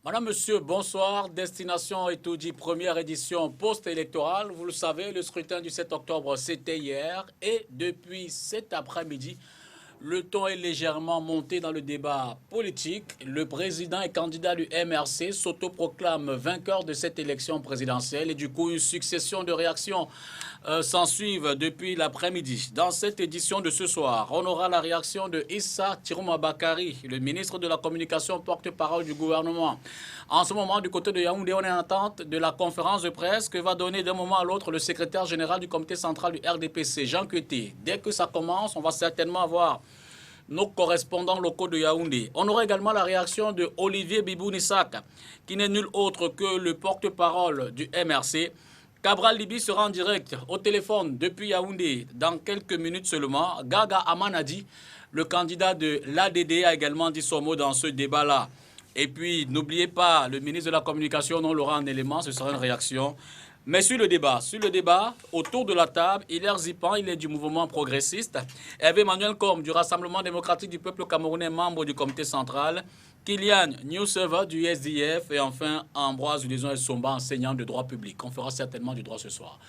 Madame, Monsieur, bonsoir. Destination Etoudi, première édition post-électorale. Vous le savez, le scrutin du 7 octobre, c'était hier. Et depuis cet après-midi, le ton est légèrement monté dans le débat politique. Le président et candidat du MRC s'autoproclame vainqueur de cette élection présidentielle. Et du coup, une succession de réactions s'ensuivent depuis l'après-midi. Dans cette édition de ce soir, on aura la réaction de Issa Tirouma Bakari, le ministre de la Communication, porte-parole du gouvernement. En ce moment, du côté de Yaoundé, on est en attente de la conférence de presse que va donner d'un moment à l'autre le secrétaire général du comité central du RDPC, Jean Kueté. Dès que ça commence, on va certainement avoir nos correspondants locaux de Yaoundé. On aura également la réaction de Olivier Bibou-Nissak, qui n'est nul autre que le porte-parole du MRC. Cabral Libi sera en direct au téléphone depuis Yaoundé dans quelques minutes seulement. Gaga Amanadi, le candidat de l'ADD, a également dit son mot dans ce débat-là. Et puis, n'oubliez pas, le ministre de la Communication, on l'aura en élément, ce sera une réaction. Mais sur le débat, autour de la table, Hilaire Zipan, il est du mouvement progressiste. Hervé Emmanuel Combe, du Rassemblement démocratique du peuple camerounais, membre du comité central. Kylian Newseva du SDF et enfin Ambroise Ulison Somba, enseignant de droit public. On fera certainement du droit ce soir.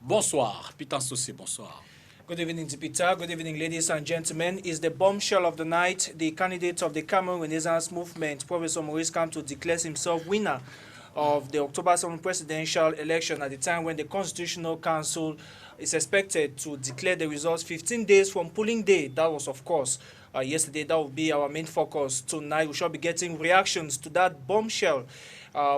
Bonsoir, Pitan Sossi, bonsoir. Good evening, Peter. Good evening, ladies and gentlemen. Is the bombshell of the night. The candidate of the Cameroon Renaissance Movement, Professor Maurice Kamto, declares himself winner of the October 7 presidential election at the time when the Constitutional Council is expected to declare the results 15 days from polling day. That was, of course, yesterday. That will be our main focus tonight. We shall be getting reactions to that bombshell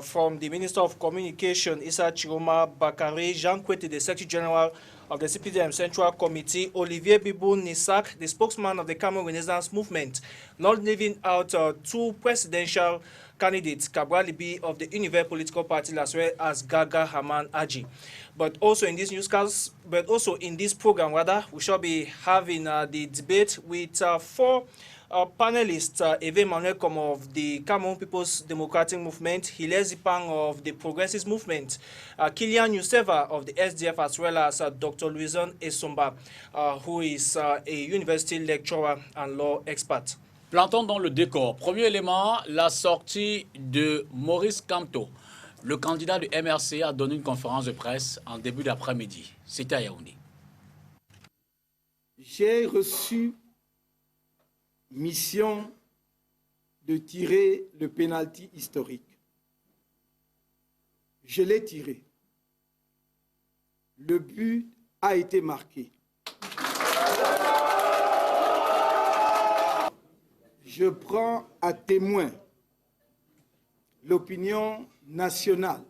from the Minister of Communication, Issa Chiroma Bakari, Jean Kueté, the Secretary General of the CPDM Central Committee, Olivier Bibou-Nissak, the spokesman of the Cameroon Renaissance Movement, not leaving out two presidential candidates, Cabral Libi of the Univers Political Party, as well as Gaga Haman Aji. But also in this newscast, but also in this program, rather, we shall be having the debate with four panelists, Hervé Emmanuel Combe of the Cameroon People's Democratic Movement, Hilaire Zipan of the Progressive Movement, Kylian Newseva of the SDF, as well as Dr. Louison Esomba, who is a university lecturer and law expert. Plantons dans le décor. Premier élément, la sortie de Maurice Kamto. Le candidat du MRC a donné une conférence de presse en début d'après-midi. C'était à Yaoundé. J'ai reçu mission de tirer le pénalty historique. Je l'ai tiré. Le but a été marqué. Je prends à témoin l'opinion nationale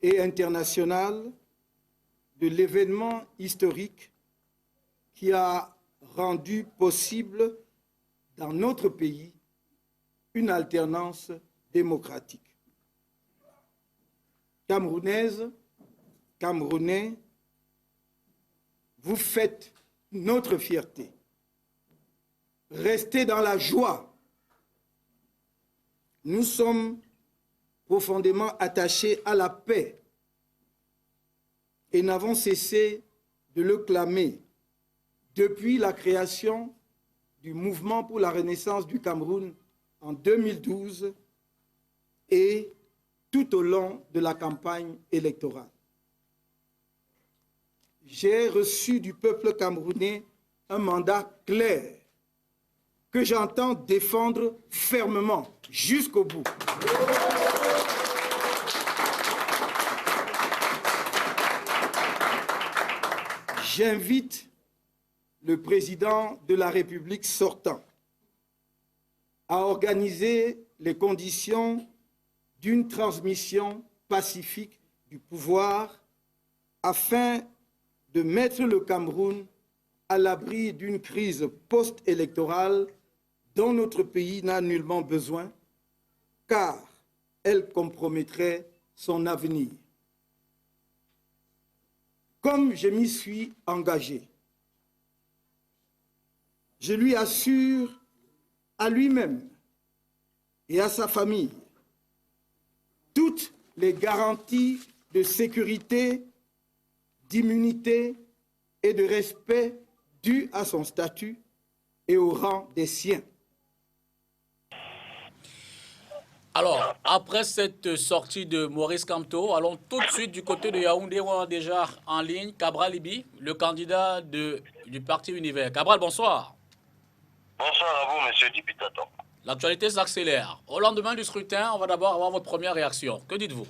et internationale de l'événement historique qui a rendu possible dans notre pays une alternance démocratique. Camerounaises, Camerounais, vous faites notre fierté. Restez dans la joie. Nous sommes profondément attachés à la paix et n'avons cessé de le clamer depuis la création du mouvement pour la renaissance du Cameroun en 2012 et tout au long de la campagne électorale. J'ai reçu du peuple camerounais un mandat clair que j'entends défendre fermement jusqu'au bout. J'invite le président de la République sortant à organiser les conditions d'une transmission pacifique du pouvoir afin de mettre le Cameroun à l'abri d'une crise post-électorale dont notre pays n'a nullement besoin, car elle compromettrait son avenir. Comme je m'y suis engagé, je lui assure à lui-même et à sa famille toutes les garanties de sécurité, d'immunité et de respect dues à son statut et au rang des siens. Alors, après cette sortie de Maurice Kamto, allons tout de suite du côté de Yaoundé, où on a déjà en ligne Cabral Ibi, le candidat du parti Univers. Cabral, bonsoir. Bonsoir à vous, monsieur Dipitato. L'actualité s'accélère. Au lendemain du scrutin, on va d'abord avoir votre première réaction. Que dites-vous?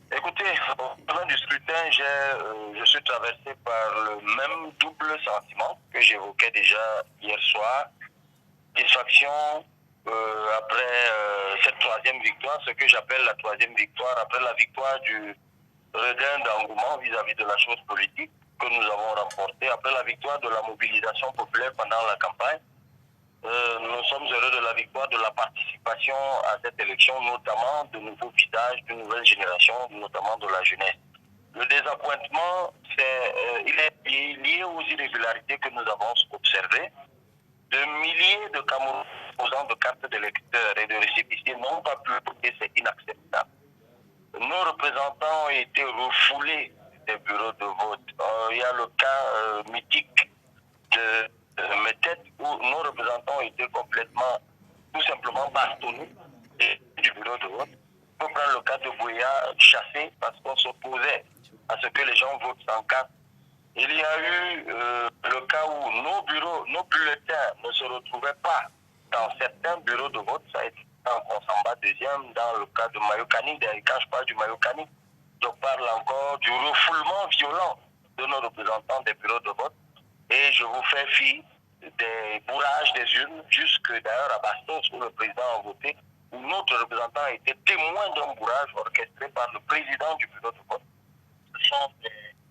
Écoutez, au lendemain du scrutin, je suis traversé par le même double sentiment que j'évoquais déjà hier soir. Satisfaction après cette troisième victoire, ce que j'appelle la troisième victoire, après la victoire du regain d'engouement vis-à-vis de la chose politique que nous avons remportée, après la victoire de la mobilisation populaire pendant la campagne. Nous sommes heureux de la victoire de la participation à cette élection, notamment de nouveaux visages, de nouvelles générations, notamment de la jeunesse. Le désappointement, il est lié aux irrégularités que nous avons observées. De milliers de Camerounais posant de cartes d'électeurs et de récépissés n'ont pas pu voter, c'est inacceptable. Nos représentants ont été refoulés des bureaux de vote. Il y a le cas mythique de Méthode où nos représentants ont été complètement, tout simplement bastonnés du bureau de vote. On peut prendre le cas de Bouya, chassé parce qu'on s'opposait à ce que les gens votent sans carte. Il y a eu le cas où nos bulletins ne se retrouvaient pas dans certains bureaux de vote. Ça a été en Consamba deuxième, dans le cas de Mayokani. Quand je parle du Mayokani, je parle encore du refoulement violent de nos représentants des bureaux de vote. Et je vous fais fi des bourrages des urnes, jusque d'ailleurs à Bastos, où le président a voté, où notre représentant a été témoin d'un bourrage orchestré par le président du bureau de vote. Ce sont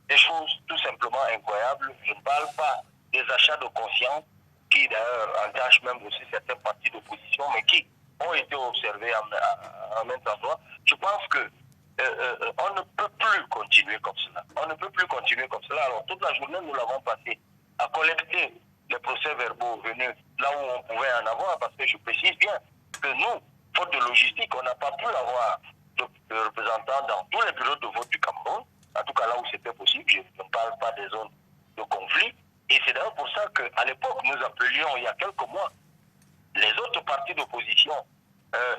des choses tout simplement incroyables. Je ne parle pas des achats de conscience, qui d'ailleurs engagent même aussi certains partis d'opposition, mais qui ont été observés en même endroit. Je pense que on ne peut plus continuer comme cela. On ne peut plus continuer comme cela. Alors toute la journée, nous l'avons passé à collecter les procès-verbaux venus là où on pouvait en avoir, parce que je précise bien que nous, faute de logistique, on n'a pas pu avoir de représentants dans tous les bureaux de vote du Cameroun, en tout cas là où c'était possible. Je ne parle pas des zones de conflit. Et c'est d'ailleurs pour ça qu'à l'époque, nous appelions, il y a quelques mois, les autres partis d'opposition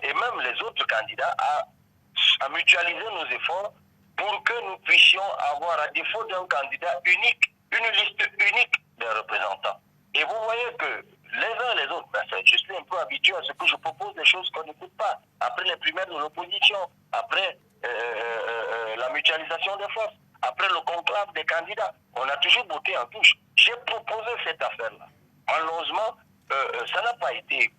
et même les autres candidats à mutualiser nos efforts pour que nous puissions avoir, à défaut d'un candidat unique, une liste unique des représentants. Et vous voyez que les uns et les autres, je suis un peu habitué à ce que je propose des choses qu'on n'écoute pas. Après les primaires de l'opposition, après la mutualisation des forces, après le conclave des candidats, on a toujours voté en touche. J'ai proposé cette affaire-là. Malheureusement, ça n'a pas été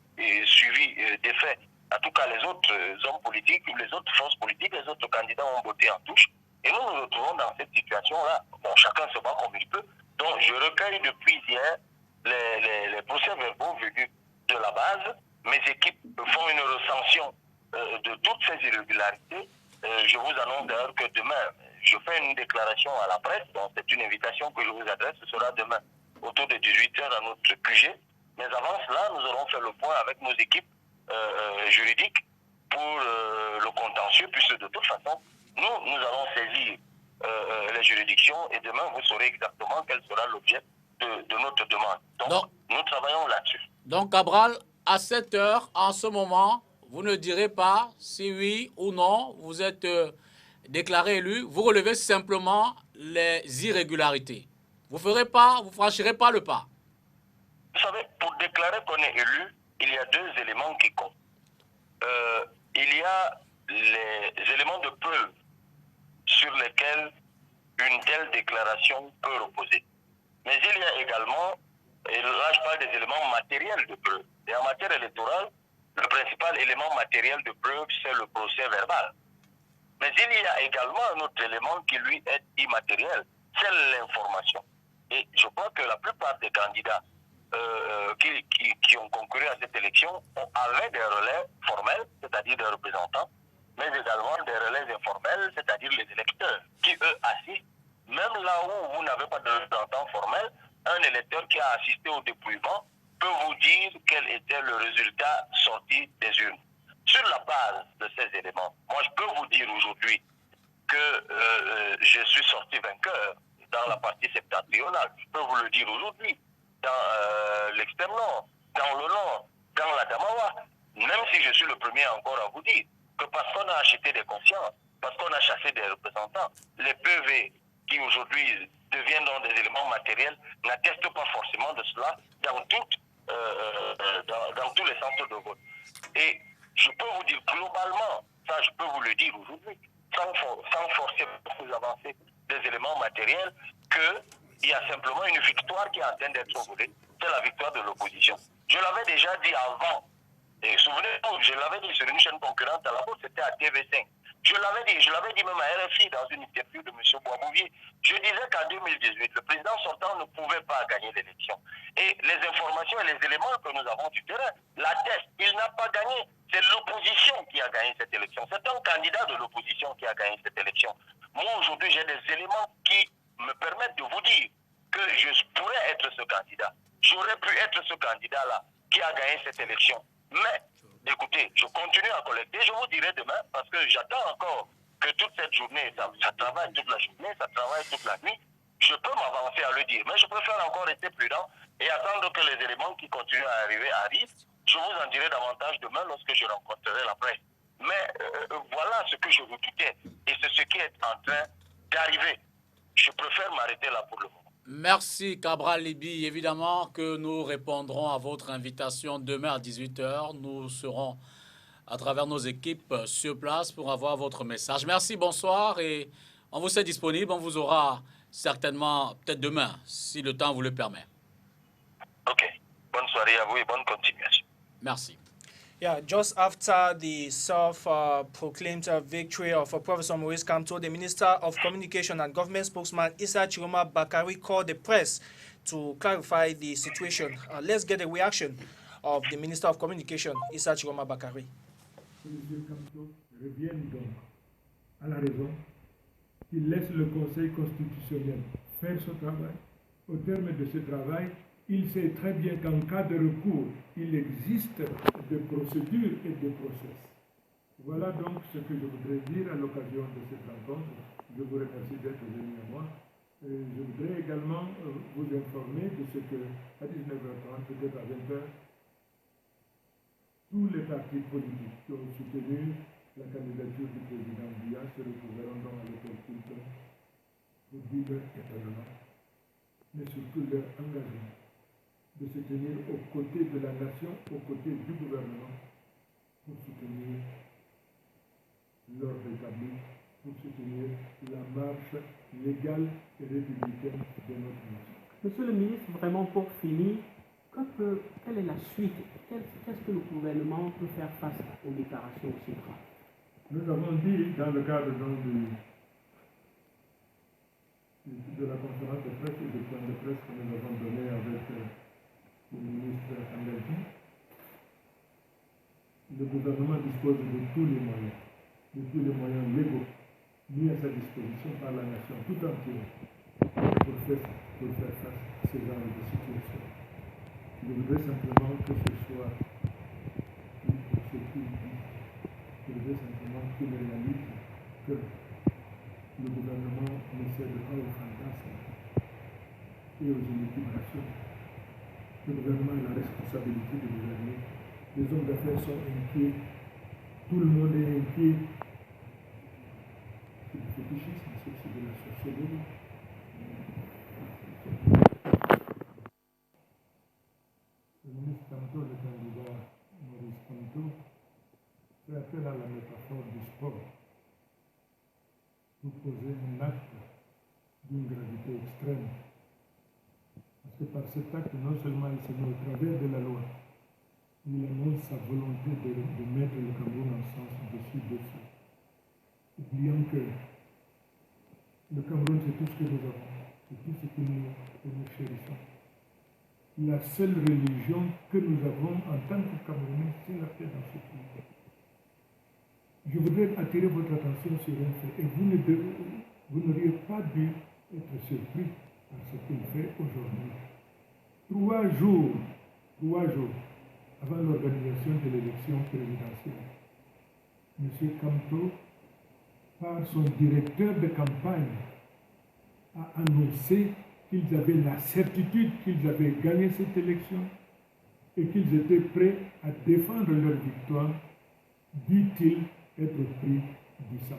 suivi des faits. En tout cas, les autres hommes politiques, les autres forces politiques, les autres candidats ont voté en touche. Et nous nous retrouvons dans cette situation-là. Bon, chacun se bat comme il peut. Donc, je recueille depuis hier les procès-verbaux venus de la base. Mes équipes font une recension de toutes ces irrégularités. Je vous annonce d'ailleurs que demain, je fais une déclaration à la presse. Donc, c'est une invitation que je vous adresse. Ce sera demain, autour de 18h à notre QG. Mais avant cela, nous aurons fait le point avec nos équipes juridiques pour le contentieux, puisque de toute façon, nous allons saisir les juridictions et demain, vous saurez exactement quel sera l'objet de notre demande. Donc, nous travaillons là-dessus. Donc, Cabral, à 7 heures, en ce moment, vous ne direz pas si oui ou non vous êtes déclaré élu. Vous relevez simplement les irrégularités. Vous franchirez pas le pas. Vous savez, pour déclarer qu'on est élu, il y a deux éléments qui comptent. Il y a les éléments de preuve sur lesquels une telle déclaration peut reposer. Mais il y a également, et là je parle des éléments matériels de preuve. Et en matière électorale, le principal élément matériel de preuve, c'est le procès verbal. Mais il y a également un autre élément qui lui est immatériel, c'est l'information. Et je crois que la plupart des candidats qui ont concouru à cette élection avaient des relais formels, c'est-à-dire des représentants, mais également des relais informels, c'est-à-dire les électeurs, qui eux assistent. Même là où vous n'avez pas de représentant formel, un électeur qui a assisté au dépouillement peut vous dire quel était le résultat sorti des urnes. Sur la base de ces éléments, moi je peux vous dire aujourd'hui que je suis sorti vainqueur dans la partie septentrionale. Je peux vous le dire aujourd'hui, dans l'extrême nord, dans le nord, dans la Damawa. Même aussi, je suis le premier encore à vous dire que parce qu'on a acheté des consciences, parce qu'on a chassé des représentants, les PV qui aujourd'hui deviennent donc des éléments matériels n'attestent pas forcément de cela dans tous les centres de vote. Et je peux vous dire globalement, ça je peux vous le dire aujourd'hui, sans forcer vous avancer des éléments matériels, qu'il y a simplement une victoire qui est en train d'être volée, c'est la victoire de l'opposition. Je l'avais déjà dit avant, et souvenez-vous, je l'avais dit sur une chaîne concurrente à la bourse, c'était à TV5. Je l'avais dit même à RFI dans une interview de M. Boisbouvier. Je disais qu'en 2018, le président sortant ne pouvait pas gagner l'élection. Et les informations et les éléments que nous avons du terrain l'attestent. Il n'a pas gagné. C'est l'opposition qui a gagné cette élection. C'est un candidat de l'opposition qui a gagné cette élection. Moi, aujourd'hui, j'ai des éléments qui me permettent de vous dire que je pourrais être ce candidat. J'aurais pu être ce candidat-là qui a gagné cette élection. Mais, écoutez, je continue à collecter, je vous dirai demain, parce que j'attends encore que toute cette journée, ça travaille toute la journée, ça travaille toute la nuit. Je peux m'avancer à le dire, mais je préfère encore rester prudent et attendre que les éléments qui continuent à arriver arrivent. Je vous en dirai davantage demain lorsque je rencontrerai la presse. Mais voilà ce que je vous doutais, et c'est ce qui est en train d'arriver. Je préfère m'arrêter là pour le moment. Merci Cabral Libye. Évidemment que nous répondrons à votre invitation demain à 18h. Nous serons à travers nos équipes sur place pour avoir votre message. Merci, bonsoir et on vous est disponible. On vous aura certainement peut-être demain, si le temps vous le permet. Ok. Bonne soirée à vous et bonne continuation. Merci. Yeah, just after the self-proclaimed victory of Professor Maurice Kamto, the Minister of Communication and Government spokesman Issa Chiroma Bakari called the press to clarify the situation. Let's get a reaction of the Minister of Communication, Issa Chiroma Bakari. M. Kamto revienne donc à la raison, qu'il laisse le Conseil constitutionnel faire son travail. Au terme de ce travail, il sait très bien qu'en cas de recours, il existe des procédures et des process. Voilà donc ce que je voudrais dire à l'occasion de cette rencontre. Je vous remercie d'être venu à moi. Je voudrais également vous informer de ce que, à 19h30, peut-être à 20h, tous les partis politiques qui ont soutenu la candidature du président Biya se retrouveront dans l'hôtel Hilton pour vivre éternellement, mais surtout leur engagement de se tenir aux côtés de la nation, aux côtés du gouvernement, pour soutenir l'ordre établi, pour soutenir la marche légale et républicaine de notre nation. Monsieur le ministre, vraiment pour finir, quelle est la suite? Qu'est-ce que le gouvernement peut faire face aux déclarations aussi graves? Nous avons dit, dans le cadre donc de la conférence de presse et du point de presse que nous avons donné avec le ministre Angelti, le gouvernement dispose de tous les moyens légaux mis à sa disposition par la nation tout entière pour faire face à ce genre de situation. Je voudrais simplement que ce soit je voudrais simplement qu'il réalise que le gouvernement ne cède pas aux fantasmes et aux inéquilibrations. Le gouvernement a la responsabilité de gouverner. Les hommes d'affaires sont inquiets. Tout le monde est inquiet. C'est du fétichisme, c'est de la sorcellerie. Le ministre Kamto, le candidat Maurice Kamto, fait appel à la métaphore du sport pour poser un acte d'une gravité extrême. Parce que par cet acte, non seulement il se met au travers de la loi, il annonce sa volonté de mettre le Cameroun en sens dessus. Oubliant que le Cameroun, c'est tout ce que nous avons, c'est tout ce que nous chérissons. La seule religion que nous avons en tant que Camerounais, c'est la paix dans ce pays. Je voudrais attirer votre attention sur un fait, et vous n'auriez pas dû être surpris par ce qu'il fait aujourd'hui. 3 jours avant l'organisation de l'élection présidentielle, M. Kamto, par son directeur de campagne, a annoncé qu'ils avaient la certitude qu'ils avaient gagné cette élection et qu'ils étaient prêts à défendre leur victoire, dit-il être pris du sang.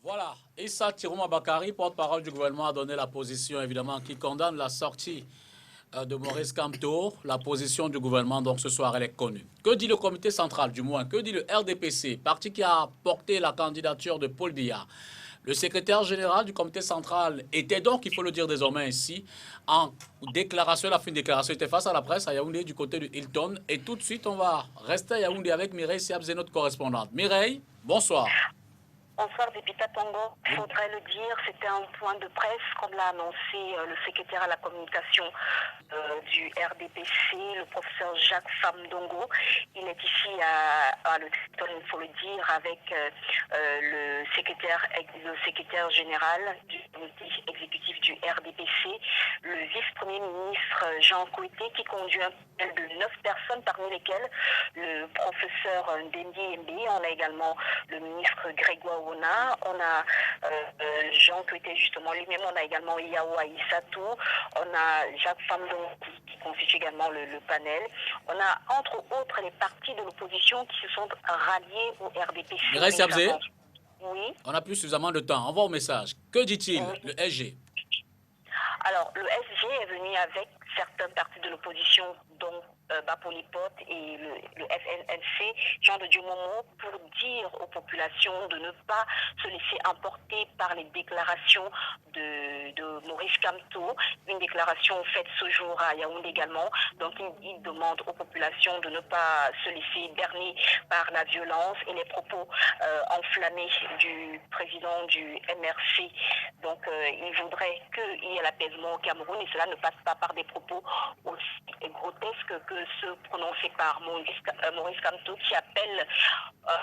Voilà, Issa Tirouma Bakari, porte-parole du gouvernement, a donné la position, évidemment, qui condamne la sortie de Maurice Kamto. La position du gouvernement, donc, ce soir, elle est connue. Que dit le comité central, du moins? Que dit le RDPC, parti qui a porté la candidature de Paul Biya? Le secrétaire général du comité central était donc, il faut le dire désormais ici, en déclaration, la fin de déclaration, était face à la presse à Yaoundé du côté de Hilton. Et tout de suite, on va rester à Yaoundé avec Mireille Siabzé, notre correspondante. Mireille, bonsoir. Bonsoir, Zépita Tongo. Il faudrait le dire, c'était un point de presse, comme l'a annoncé le secrétaire à la communication du RDPC, le professeur Jacques Famdongo. Il est ici à le territoire, il faut le dire, avec le secrétaire général du comité exécutif du RDPC, le vice-premier ministre Jean Kouité, qui conduit un panel de 9 personnes, parmi lesquelles le professeur Ndendi Mbi. On a également le ministre Grégoire Ona, on a Jean Kouité justement lui-même, on a également Yao Aïssatou, on a Jacques Famdon qui constitue également le panel. On a entre autres les partis de l'opposition qui se sont ralliés au RDPC. Mireille Siabzé, oui. On n'a plus suffisamment de temps. On va au message. Que dit-il, le SG? Alors, le SG est venu avec certains partis de l'opposition, dont Bapolipot et le FNLC, Jean de Diomomo, pour dire aux populations de ne pas se laisser emporter par les déclarations de Maurice Kamto, une déclaration faite ce jour à Yaoundé également. Donc il demande aux populations de ne pas se laisser berner par la violence et les propos enflammés du président du MRC. Donc il voudrait qu'il y ait l'apaisement au Cameroun, et cela ne passe pas par des propos aussi grotesques que ceux prononcés par Maurice Kamto, qui appelle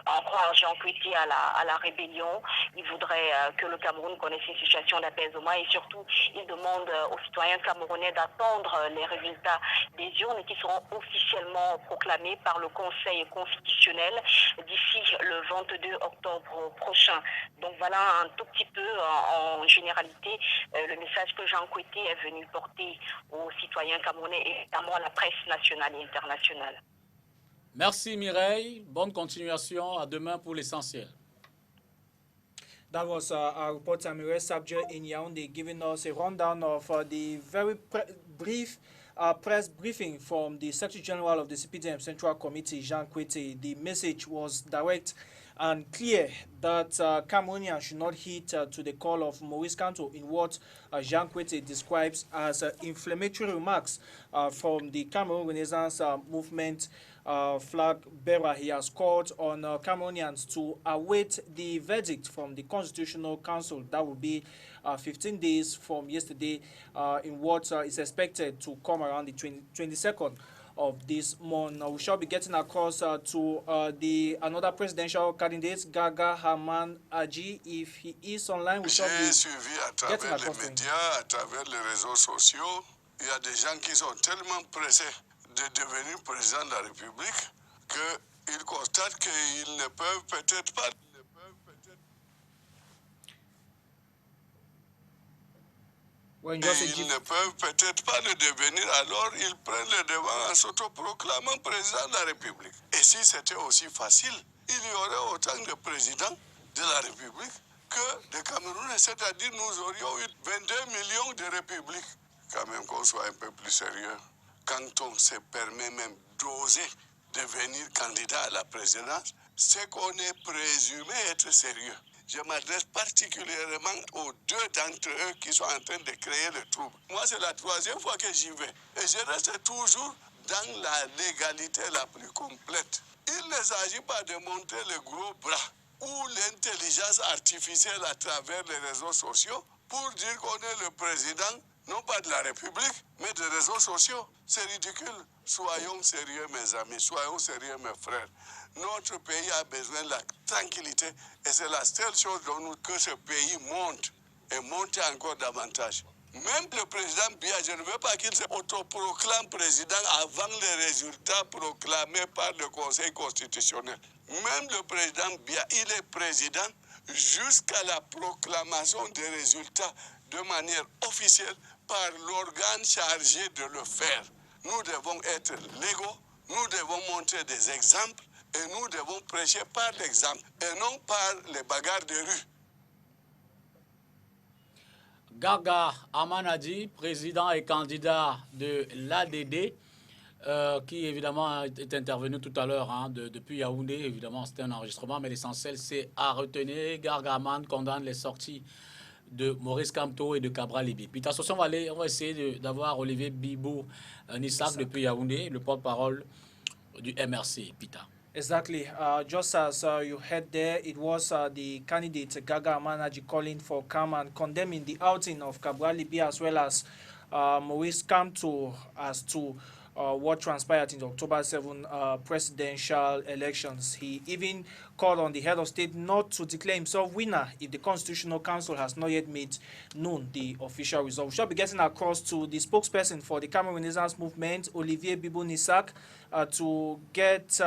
en croire Jean Kouité à la rébellion. Il voudrait que le Cameroun connaisse une situation d'apaisement, et surtout il demande aux citoyens camerounais d'attendre les résultats des urnes qui seront officiellement proclamés par le Conseil constitutionnel d'ici le 22 octobre prochain. Donc voilà un tout petit peu en généralité le message que Jean Kouité est venu porter aux citoyens camerounais et notamment à la presse nationale et internationale. Merci Mireille, bonne continuation, à demain pour l'essentiel. That was our reporter Mireille Siabzé in Yaoundé giving us a rundown of the very brief press briefing from the Secretary General of the CPDM Central Committee, Jean Kouité. The message was direct and clear that Cameroonians should not heed to the call of Maurice Kamto in what Jean Kouité describes as inflammatory remarks from the Cameroon Renaissance movement flag bearer. He has called on Cameroonians to await the verdict from the Constitutional Council. That will be 15 days from yesterday in what is expected to come around the 22nd of this month. We shall be getting across to another presidential candidate, Gaga Haman Aji. If he is online, we shall be suivi à travers les médias, à travers les réseaux sociaux. Il y a des gens qui sont tellement pressés de devenir président de la République qu'ils constatent qu'ils ne peuvent peut-être pas. Ils ne peuvent peut-être pas le devenir, alors ils prennent le devant en s'autoproclamant président de la République. Et si c'était aussi facile, il y aurait autant de présidents de la République que de Camerounais, c'est-à-dire nous aurions eu 22 millions de républiques. Quand même qu'on soit un peu plus sérieux. Quand on se permet même d'oser devenir candidat à la présidence, c'est qu'on est présumé être sérieux. Je m'adresse particulièrement aux deux d'entre eux qui sont en train de créer le trouble. Moi, c'est la troisième fois que j'y vais. Et je reste toujours dans la légalité la plus complète. Il ne s'agit pas de montrer le gros bras ou l'intelligence artificielle à travers les réseaux sociaux pour dire qu'on est le président, non pas de la République, mais des réseaux sociaux. C'est ridicule. Soyons sérieux, mes amis. Soyons sérieux, mes frères. Notre pays a besoin de la tranquillité et c'est la seule chose dont nous, que ce pays monte et monte encore davantage. Même le président Biya, je ne veux pas qu'il se autoproclame président avant les résultats proclamés par le Conseil constitutionnel. Même le président Biya, il est président jusqu'à la proclamation des résultats de manière officielle par l'organe chargé de le faire. nous devons être légaux, nous devons montrer des exemples et nous devons prêcher par l'exemple et non par les bagarres de rue. Garga Amanadi, président et candidat de l'ADD, qui évidemment est intervenu tout à l'heure depuis Yaoundé. Évidemment, c'était un enregistrement, mais l'essentiel, c'est à retenir. Garga Aman condamne les sorties de Maurice Kamto et de Cabral Libye. Puis, attention, on va essayer d'avoir Olivier Bibo Nissak depuis Yaoundé, le porte-parole du MRC. Pita. Exactly. Just as you heard there, it was the candidate Gaga Amanaji calling for calm and condemning the outing of Cabral Libya as well as Maurice Kamto as to what transpired in the October 7 presidential elections. He even called on the head of state not to declare himself winner if the Constitutional Council has not yet made known the official result. We shall be getting across to the spokesperson for the Cameroon Renaissance Movement, Olivier Bibo Nissak, to get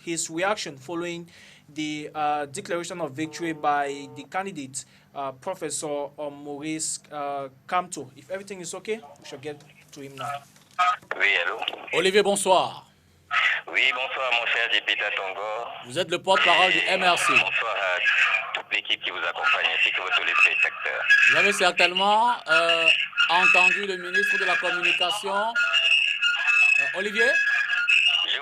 his reaction following the declaration of victory by the candidate, Professor Maurice Kamto. If everything is okay, we shall get to him now. Oui, allô? Olivier, bonsoir. Oui, bonsoir mon cher député Tongor. Vous êtes le porte-parole du MRC. Bonsoir à toute l'équipe qui vous accompagne ainsi que tous les téléspectateurs. Vous avez certainement entendu le ministre de la Communication, Olivier. Je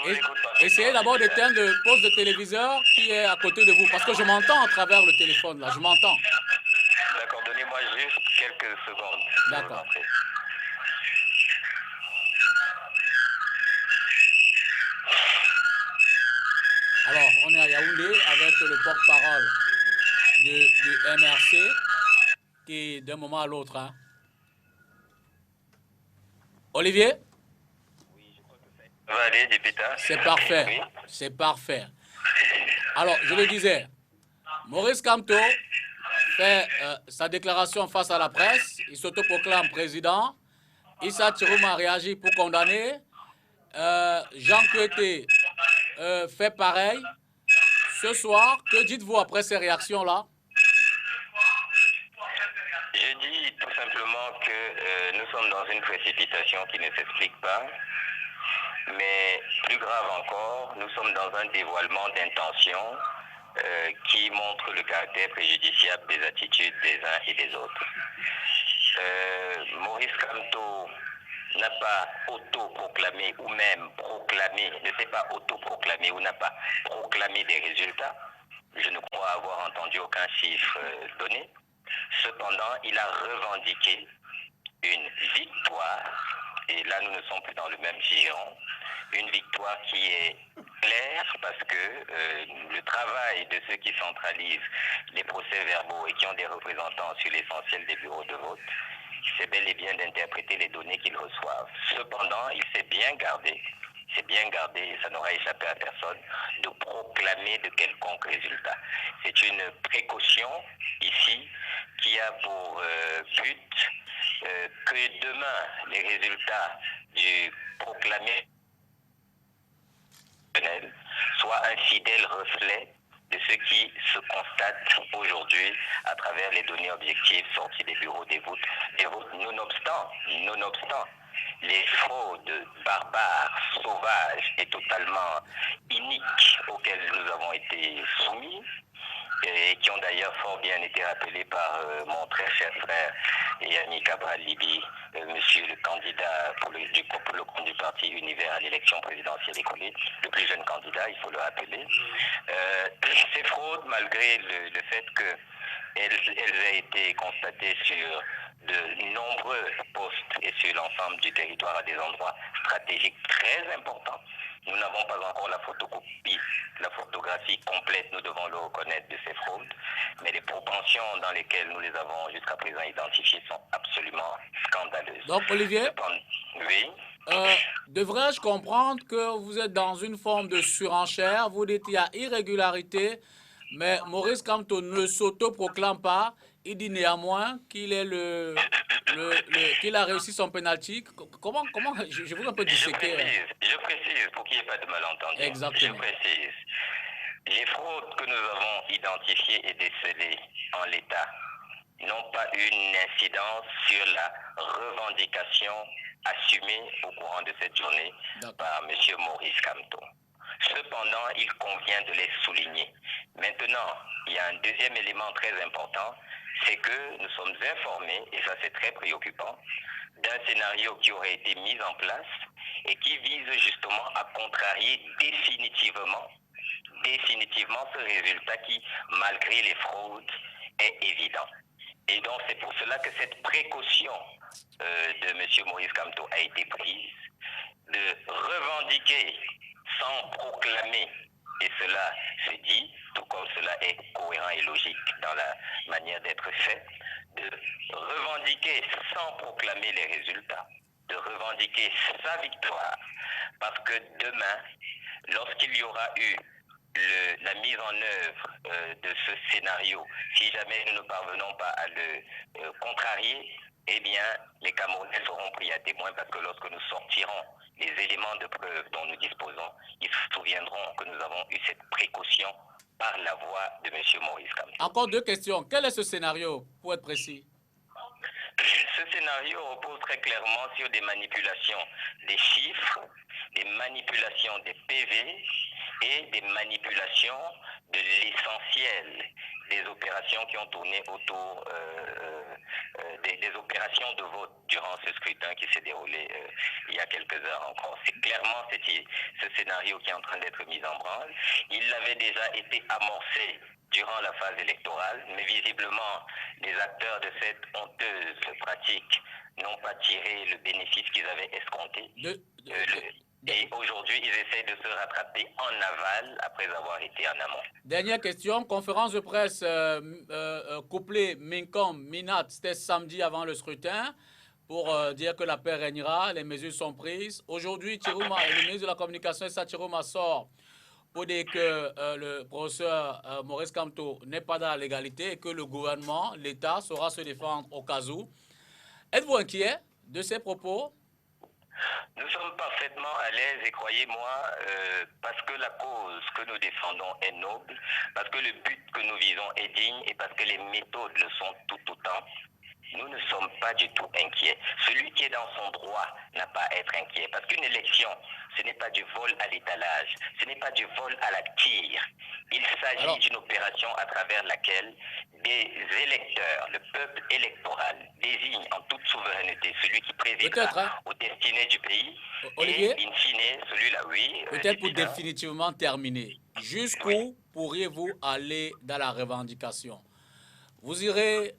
vous écoute. Essayez d'abord d'éteindre le poste de téléviseur qui est à côté de vous, parce que je m'entends à travers le téléphone, là, je m'entends. D'accord, donnez-moi juste quelques secondes. D'accord. Alors, on est à Yaoundé avec le porte-parole du MRC qui, d'un moment à l'autre, Olivier? Oui, je crois que ça va aller, député. C'est parfait, oui. C'est parfait. Alors, je le disais, Maurice Kamto fait sa déclaration face à la presse, il s'autoproclame président, Issa Chirouma réagit pour condamner, Jean Koueté fait pareil. Ce soir, que dites-vous après ces réactions-là? Je dis tout simplement que nous sommes dans une précipitation qui ne s'explique pas, mais plus grave encore, nous sommes dans un dévoilement d'intentions qui montre le caractère préjudiciable des attitudes des uns et des autres. Maurice Kamto n'a pas autoproclamé ou même proclamé, ne s'est pas autoproclamé ou n'a pas proclamé des résultats. Je ne crois avoir entendu aucun chiffre donné. Cependant, il a revendiqué une victoire, et là nous ne sommes plus dans le même giron, une victoire qui est claire parce que le travail de ceux qui centralisent les procès-verbaux et qui ont des représentants sur l'essentiel des bureaux de vote, c'est bel et bien d'interpréter les données qu'ils reçoivent. Cependant, il s'est bien gardé, et ça n'aura échappé à personne, de proclamer de quelconques résultats. C'est une précaution ici qui a pour but que demain, les résultats du proclamé soient un fidèle reflet de ce qui se constate aujourd'hui à travers les données objectives sorties des bureaux des votes. Nonobstant les fraudes barbares, sauvages et totalement iniques auxquelles nous avons été soumis, et qui ont d'ailleurs fort bien été rappelés par mon très cher frère et ami Cabral Libye, monsieur le candidat pour le compte du parti Univers à l'élection présidentielle écoulée, le plus jeune candidat, il faut le rappeler. Ces fraudes, malgré le fait qu'elles aient été constatées sur de nombreux postes et sur l'ensemble du territoire à des endroits stratégiques très importants, nous n'avons pas encore la photocopie, la photographie complète, nous devons le reconnaître, de ces fraudes, mais les propensions dans lesquelles nous les avons jusqu'à présent identifiées sont absolument scandaleuses. Donc, Olivier, oui. Devrais-je comprendre que vous êtes dans une forme de surenchère? Vous dites qu'il y a irrégularité, mais Maurice Kamto ne s'autoproclame pas. Il dit néanmoins qu'il est qu'il a réussi son penalty. Comment je veux un peu disséquer. Je précise pour qu'il n'y ait pas de malentendu. Exactement. Je précise. Les fraudes que nous avons identifiées et décelées en l'état n'ont pas une incidence sur la revendication assumée au courant de cette journée par M. Maurice Kamto. Cependant, il convient de les souligner. Maintenant, il y a un deuxième élément très important, c'est que nous sommes informés, et ça c'est très préoccupant, d'un scénario qui aurait été mis en place et qui vise justement à contrarier définitivement ce résultat qui, malgré les fraudes, est évident. Et donc c'est pour cela que cette précaution de M. Maurice Kamto a été prise, de revendiquer sans proclamer, et cela se dit, tout comme cela est cohérent et logique dans la manière d'être fait, de revendiquer sans proclamer les résultats, de revendiquer sa victoire, parce que demain, lorsqu'il y aura eu la mise en œuvre de ce scénario, si jamais nous ne parvenons pas à le contrarier, eh bien, les Camerounais seront pris à témoin parce que lorsque nous sortirons les éléments de preuve dont nous disposons, ils se souviendront que nous avons eu cette précaution par la voix de M. Maurice Kamto. Encore deux questions. Quel est ce scénario, pour être précis? Ce scénario repose très clairement sur des manipulations des chiffres, des manipulations des PV et des manipulations de l'essentiel des opérations qui ont tourné autour des opérations de vote durant ce scrutin qui s'est déroulé il y a quelques heures encore. C'est clairement ce scénario qui est en train d'être mis en branle. Il avait déjà été amorcé durant la phase électorale, mais visiblement, les acteurs de cette honteuse pratique n'ont pas tiré le bénéfice qu'ils avaient escompté. Et aujourd'hui, ils essaient de se rattraper en aval après avoir été en amont. Dernière question, conférence de presse couplée Minkom-Minat, c'était samedi avant le scrutin pour dire que la paix régnera, les mesures sont prises. Aujourd'hui, le ministre de la Communication, Issa Chiroma, sort pour dire que le professeur Maurice Kamto n'est pas dans la légalité et que le gouvernement, l'État, saura se défendre au cas où. Êtes-vous inquiet de ces propos? Nous sommes parfaitement à l'aise et croyez-moi, parce que la cause que nous défendons est noble, parce que le but que nous visons est digne et parce que les méthodes le sont tout autant. Nous ne sommes pas du tout inquiets. Celui qui est dans son droit n'a pas à être inquiet. Parce qu'une élection, ce n'est pas du vol à l'étalage, ce n'est pas du vol à la tire. Il s'agit d'une opération à travers laquelle des électeurs, le peuple électoral, désigne en toute souveraineté celui qui présidera aux destinées du pays. Olivier, et in fine, celui-là, oui. Peut-être pour définitivement terminer, jusqu'où pourriez-vous aller dans la revendication? Vous irez...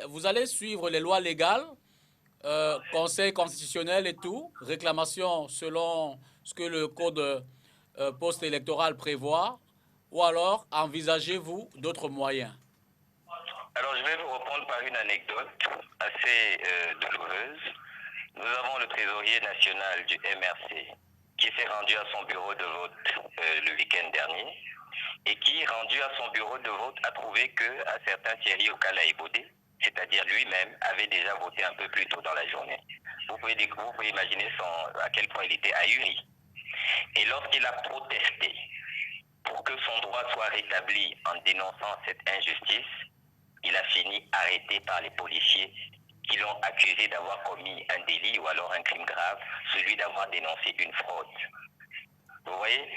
vous allez suivre les lois légales, conseil constitutionnel et tout, réclamation selon ce que le code post-électoral prévoit, ou alors envisagez-vous d'autres moyens? Alors je vais vous répondre par une anecdote assez douloureuse. Nous avons le trésorier national du MRC qui s'est rendu à son bureau de vote le week-end dernier, et qui, rendu à son bureau de vote, a trouvé qu'un certain Thierry Okalaïbodé, c'est-à-dire lui-même, avait déjà voté un peu plus tôt dans la journée. Vous pouvez imaginer à quel point il était ahuri. Et lorsqu'il a protesté pour que son droit soit rétabli en dénonçant cette injustice, il a fini arrêté par les policiers qui l'ont accusé d'avoir commis un délit ou alors un crime grave, celui d'avoir dénoncé une fraude. Vous voyez,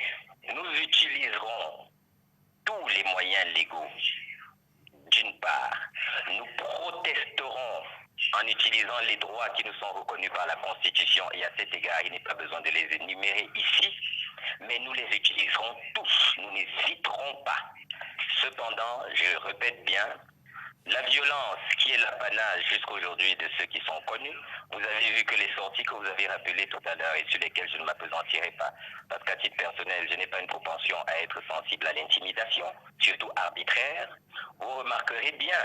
nous utiliserons tous les moyens légaux. D'une part, nous protesterons en utilisant les droits qui nous sont reconnus par la Constitution, et à cet égard, il n'est pas besoin de les énumérer ici, mais nous les utiliserons tous, nous n'hésiterons pas. Cependant, je répète bien, la violence qui est l'apanage jusqu'aujourd'hui de ceux qui sont connus, vous avez vu que les sorties que vous avez rappelées tout à l'heure et sur lesquelles je ne m'appesantirai pas, parce qu'à titre personnel, je n'ai pas une propension à être sensible à l'intimidation, surtout arbitraire, vous remarquerez bien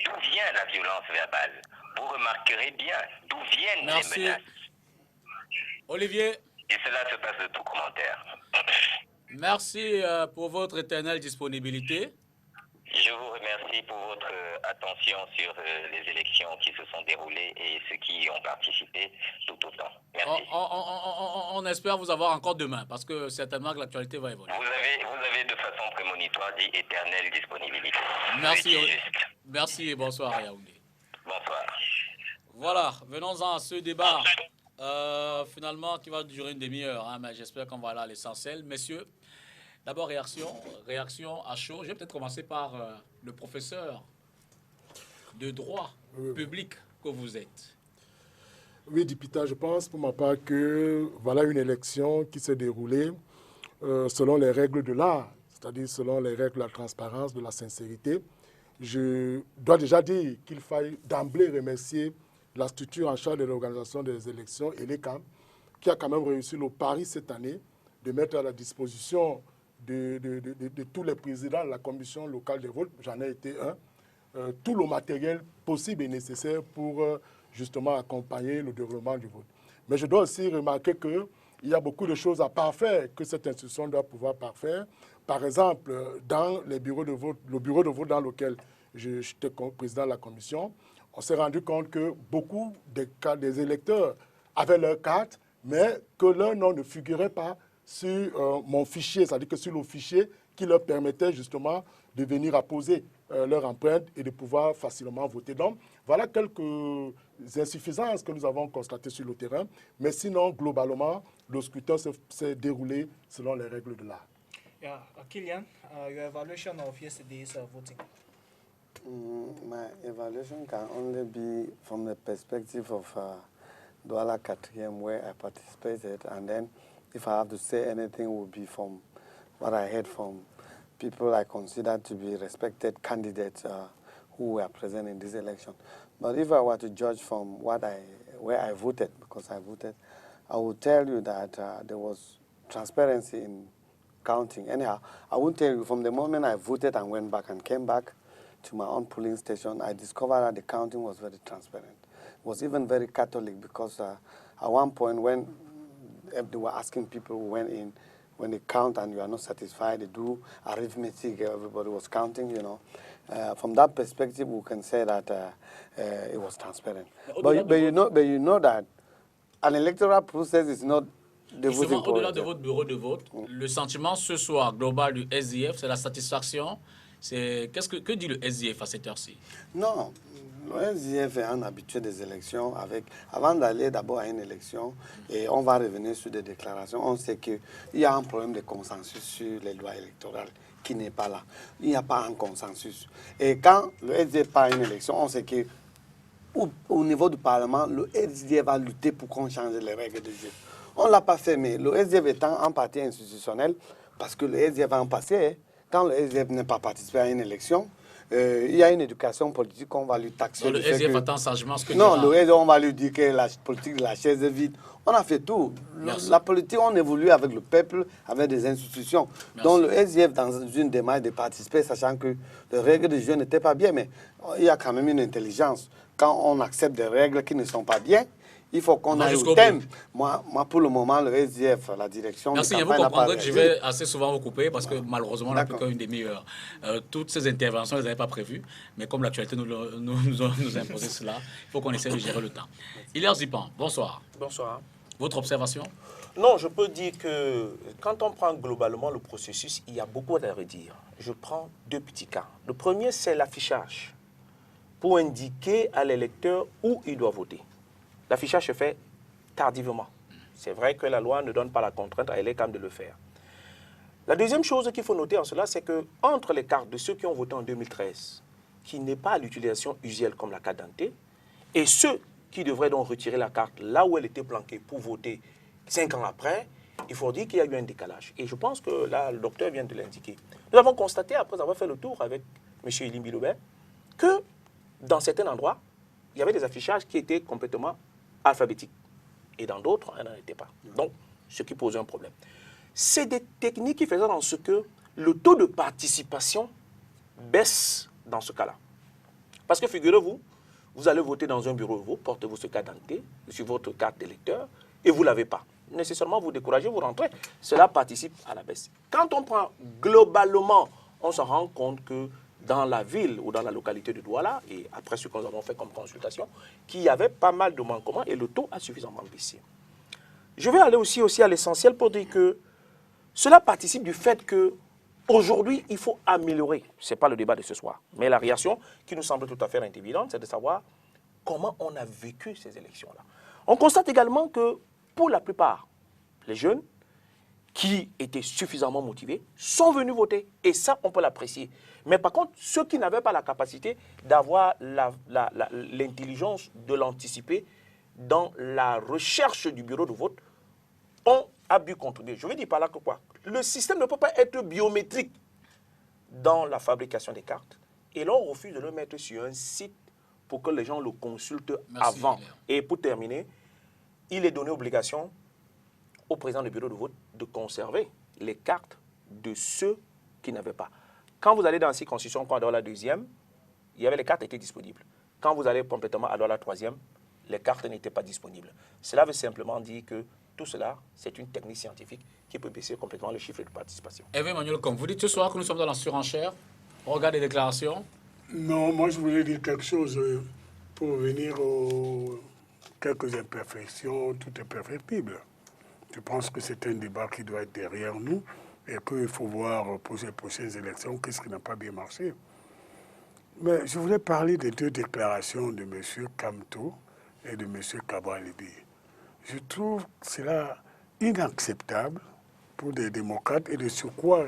d'où vient la violence verbale. Vous remarquerez bien d'où viennent les menaces. Olivier. Et cela se passe de tout commentaire. Merci pour votre éternelle disponibilité. Je vous remercie pour votre attention sur les élections qui se sont déroulées et ceux qui y ont participé tout autant. Merci. On espère vous avoir encore demain, parce que certainement que l'actualité va évoluer. Vous avez de façon prémonitoire dit éternelle disponibilité. Merci. Merci et bonsoir à Yaoundé. Bonsoir. Voilà, venons-en à ce débat. Finalement, qui va durer une demi-heure, hein, mais j'espère qu'on va aller à l'essentiel. Messieurs, d'abord réaction à chaud. Je vais peut-être commencer par le professeur de droit public que vous êtes. Oui, Dipita, je pense pour ma part que voilà une élection qui s'est déroulée selon les règles de l'art, c'est-à-dire selon les règles de la transparence, de la sincérité. Je dois déjà dire qu'il faille d'emblée remercier la structure en charge de l'organisation des élections, ELECAM, qui a quand même réussi le pari cette année de mettre à la disposition de tous les présidents de la commission locale des votes, j'en ai été un, tout le matériel possible et nécessaire pour justement accompagner le déroulement du vote. Mais je dois aussi remarquer qu'il y a beaucoup de choses à parfaire que cette institution doit pouvoir parfaire. Par exemple, dans les bureaux de vote, le bureau de vote dans lequel j'étais président de la commission, on s'est rendu compte que beaucoup des électeurs avaient leur carte, mais que leur nom ne figurait pas sur mon fichier, c'est-à-dire que sur le fichier qui leur permettait justement de venir apposer leur empreinte et de pouvoir facilement voter. Donc, voilà quelques insuffisances que nous avons constatées sur le terrain, mais sinon, globalement, le scrutin s'est déroulé selon les règles de l'art. Yeah, Kilian, your evaluation of yesterday's voting. My evaluation can only be from the perspective of Douala Katriem, where I participated, and then if I have to say anything, it would be from what I heard from people I consider to be respected candidates who were present in this election. But if I were to judge from where I voted, because I voted, I would tell you that there was transparency in counting. Anyhow, I won't tell you, from the moment I voted and went back and came back to my own polling station, I discovered that the counting was very transparent. It was even very Catholic, because at one point when they were asking people who went in, when they count and you are not satisfied, they do arithmetic, everybody was counting, you know. From that perspective, we can say that it was transparent. But you know that an electoral process is not the voting process. Au-delà de votre bureau de vote, le sentiment ce soir global du SDF, c'est la satisfaction. Que dit le SDF à cette heure-ci? Non, le SDF est un habitué des élections. Avant d'aller d'abord à une élection, et on va revenir sur des déclarations, on sait qu'il y a un problème de consensus sur les lois électorales qui n'est pas là. Il n'y a pas un consensus. Et quand le SDF part à une élection, on sait que au niveau du Parlement, le SDF va lutter pour qu'on change les règles du jeu. On ne l'a pas fait, mais le SDF étant un parti institutionnel, parce que le SDF a un passé, quand le SDF n'est pas participé à une élection, il y a une éducation politique qu'on va lui taxer. Le SDF attend sagement ce que non, le SDF, on va lui dire que la politique de la chaise est vide. On a fait tout. La politique, on évolue avec le peuple, avec des institutions. Merci. Donc le SDF, dans une démarche de participer, sachant que les règles du jeu n'étaient pas bien, mais il y a quand même une intelligence. Quand on accepte des règles qui ne sont pas bien, il faut qu'on aille au thème. Moi, pour le moment, le SDF, la direction... Merci, vous comprendrez que je vais assez souvent vous couper parce que malheureusement, on n'a plus qu'une demi-heure. Toutes ces interventions, je ne les avais pas prévues, mais comme l'actualité nous a imposé cela, il faut qu'on essaie de gérer le temps. Hilaire Zipan, bonsoir. Bonsoir. Votre observation? Non, je peux dire que quand on prend globalement le processus, il y a beaucoup à redire. Je prends deux petits cas. Le premier, c'est l'affichage pour indiquer à l'électeur où il doit voter. L'affichage se fait tardivement. C'est vrai que la loi ne donne pas la contrainte à l'ELECAM de le faire. La deuxième chose qu'il faut noter en cela, c'est qu'entre les cartes de ceux qui ont voté en 2013, qui n'est pas à l'utilisation usuelle comme la carte d'identité, et ceux qui devraient donc retirer la carte là où elle était planquée pour voter 5 ans après, il faut dire qu'il y a eu un décalage. Et je pense que là, le docteur vient de l'indiquer. Nous avons constaté, après avoir fait le tour avec M. Elim Bilobert, que dans certains endroits, il y avait des affichages qui étaient complètement alphabétiques. Et dans d'autres, elle n'en était pas. Donc, ce qui posait un problème. C'est des techniques qui faisaient en ce que le taux de participation baisse dans ce cas-là. Parce que figurez-vous, vous allez voter dans un bureau, vous portez-vous ce carte d'identité sur votre carte d'électeur et vous ne l'avez pas. Nécessairement, vous découragez, vous rentrez. Cela participe à la baisse. Quand on prend globalement, on se rend compte que dans la ville ou dans la localité de Douala, et après ce que nous avons fait comme consultation, qu'il y avait pas mal de manquements et le taux a suffisamment baissé. Je vais aller aussi à l'essentiel pour dire que cela participe du fait qu'aujourd'hui, il faut améliorer. Ce n'est pas le débat de ce soir, mais la réaction qui nous semble tout à fait évidente, c'est de savoir comment on a vécu ces élections-là. On constate également que pour la plupart, les jeunes qui étaient suffisamment motivés sont venus voter. Et ça, on peut l'apprécier. Mais par contre, ceux qui n'avaient pas la capacité d'avoir l'intelligence de l'anticiper dans la recherche du bureau de vote ont abus contribué. Je veux dire par là que quoi? Le système ne peut pas être biométrique dans la fabrication des cartes. Et là, on refuse de le mettre sur un site pour que les gens le consultent avant. Et pour terminer, il est donné obligation au président du bureau de vote de conserver les cartes de ceux qui n'avaient pas. Quand vous allez dans la circonscription, quand à la deuxième, il y avait les cartes étaient disponibles. Quand vous allez complètement à la troisième, les cartes n'étaient pas disponibles. Cela veut simplement dire que tout cela, c'est une technique scientifique qui peut baisser complètement le chiffre de participation. Hervé Emmanuel, comme vous dites ce soir que nous sommes dans la surenchère, on regarde les déclarations. Non, moi je voulais dire quelque chose pour revenir aux quelques imperfections, tout est perfectible. Je pense que c'est un débat qui doit être derrière nous et qu'il faut voir pour les prochaines élections qu'est-ce qui n'a pas bien marché. Mais je voulais parler des deux déclarations de M. Kamto et de M. Cabral-Libby. Je trouve cela inacceptable pour des démocrates et de surcroît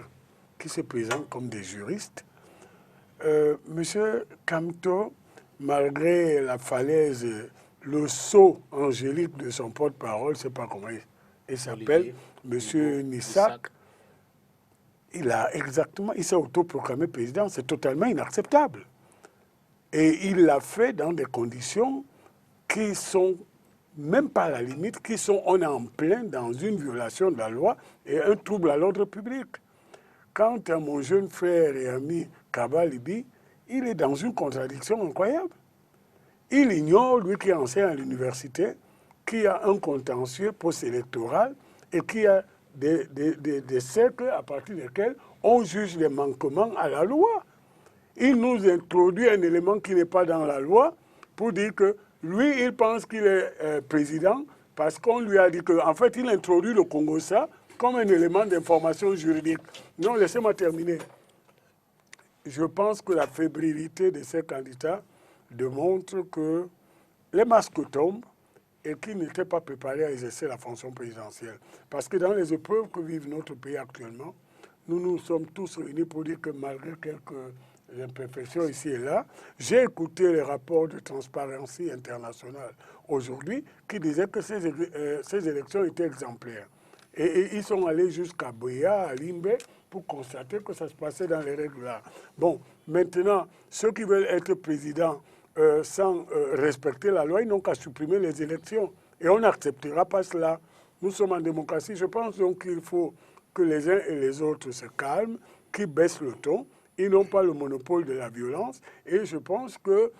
qui se présentent comme des juristes. M. Kamto, malgré la falaise, le saut angélique de son porte-parole, je ne sais pas comment il s'appelle, M. Nissak, il s'est autoproclamé président, c'est totalement inacceptable. Et il l'a fait dans des conditions qui sont même pas à la limite, on est en plein dans une violation de la loi et un trouble à l'ordre public. Quant à mon jeune frère et ami Cabral-Libby, il est dans une contradiction incroyable. Il ignore, lui qui enseigne à l'université, qu'il y a un contentieux post-électoral et qu'il y a des cercles à partir desquels on juge les manquements à la loi. Il nous introduit un élément qui n'est pas dans la loi pour dire que lui, il pense qu'il est président parce qu'on lui a dit qu'en fait, il introduit le Congo-Ça comme un élément d'information juridique. Non, laissez-moi terminer. Je pense que la fébrilité de ces candidats démontre que les masques tombent et qu'ils n'étaient pas préparés à exercer la fonction présidentielle. Parce que dans les épreuves que vive notre pays actuellement, nous nous sommes tous réunis pour dire que malgré quelques imperfections ici et là, j'ai écouté les rapports de Transparency International aujourd'hui qui disaient que ces élections étaient exemplaires. Et ils sont allés jusqu'à Boya, à Limbe, pour constater que ça se passait dans les règles là. Bon, maintenant, ceux qui veulent être présidents sans respecter la loi, ils n'ont qu'à supprimer les élections. Et on n'acceptera pas cela. Nous sommes en démocratie. Je pense donc qu'il faut que les uns et les autres se calment, qu'ils baissent le ton. Ils n'ont pas le monopole de la violence. Et je pense que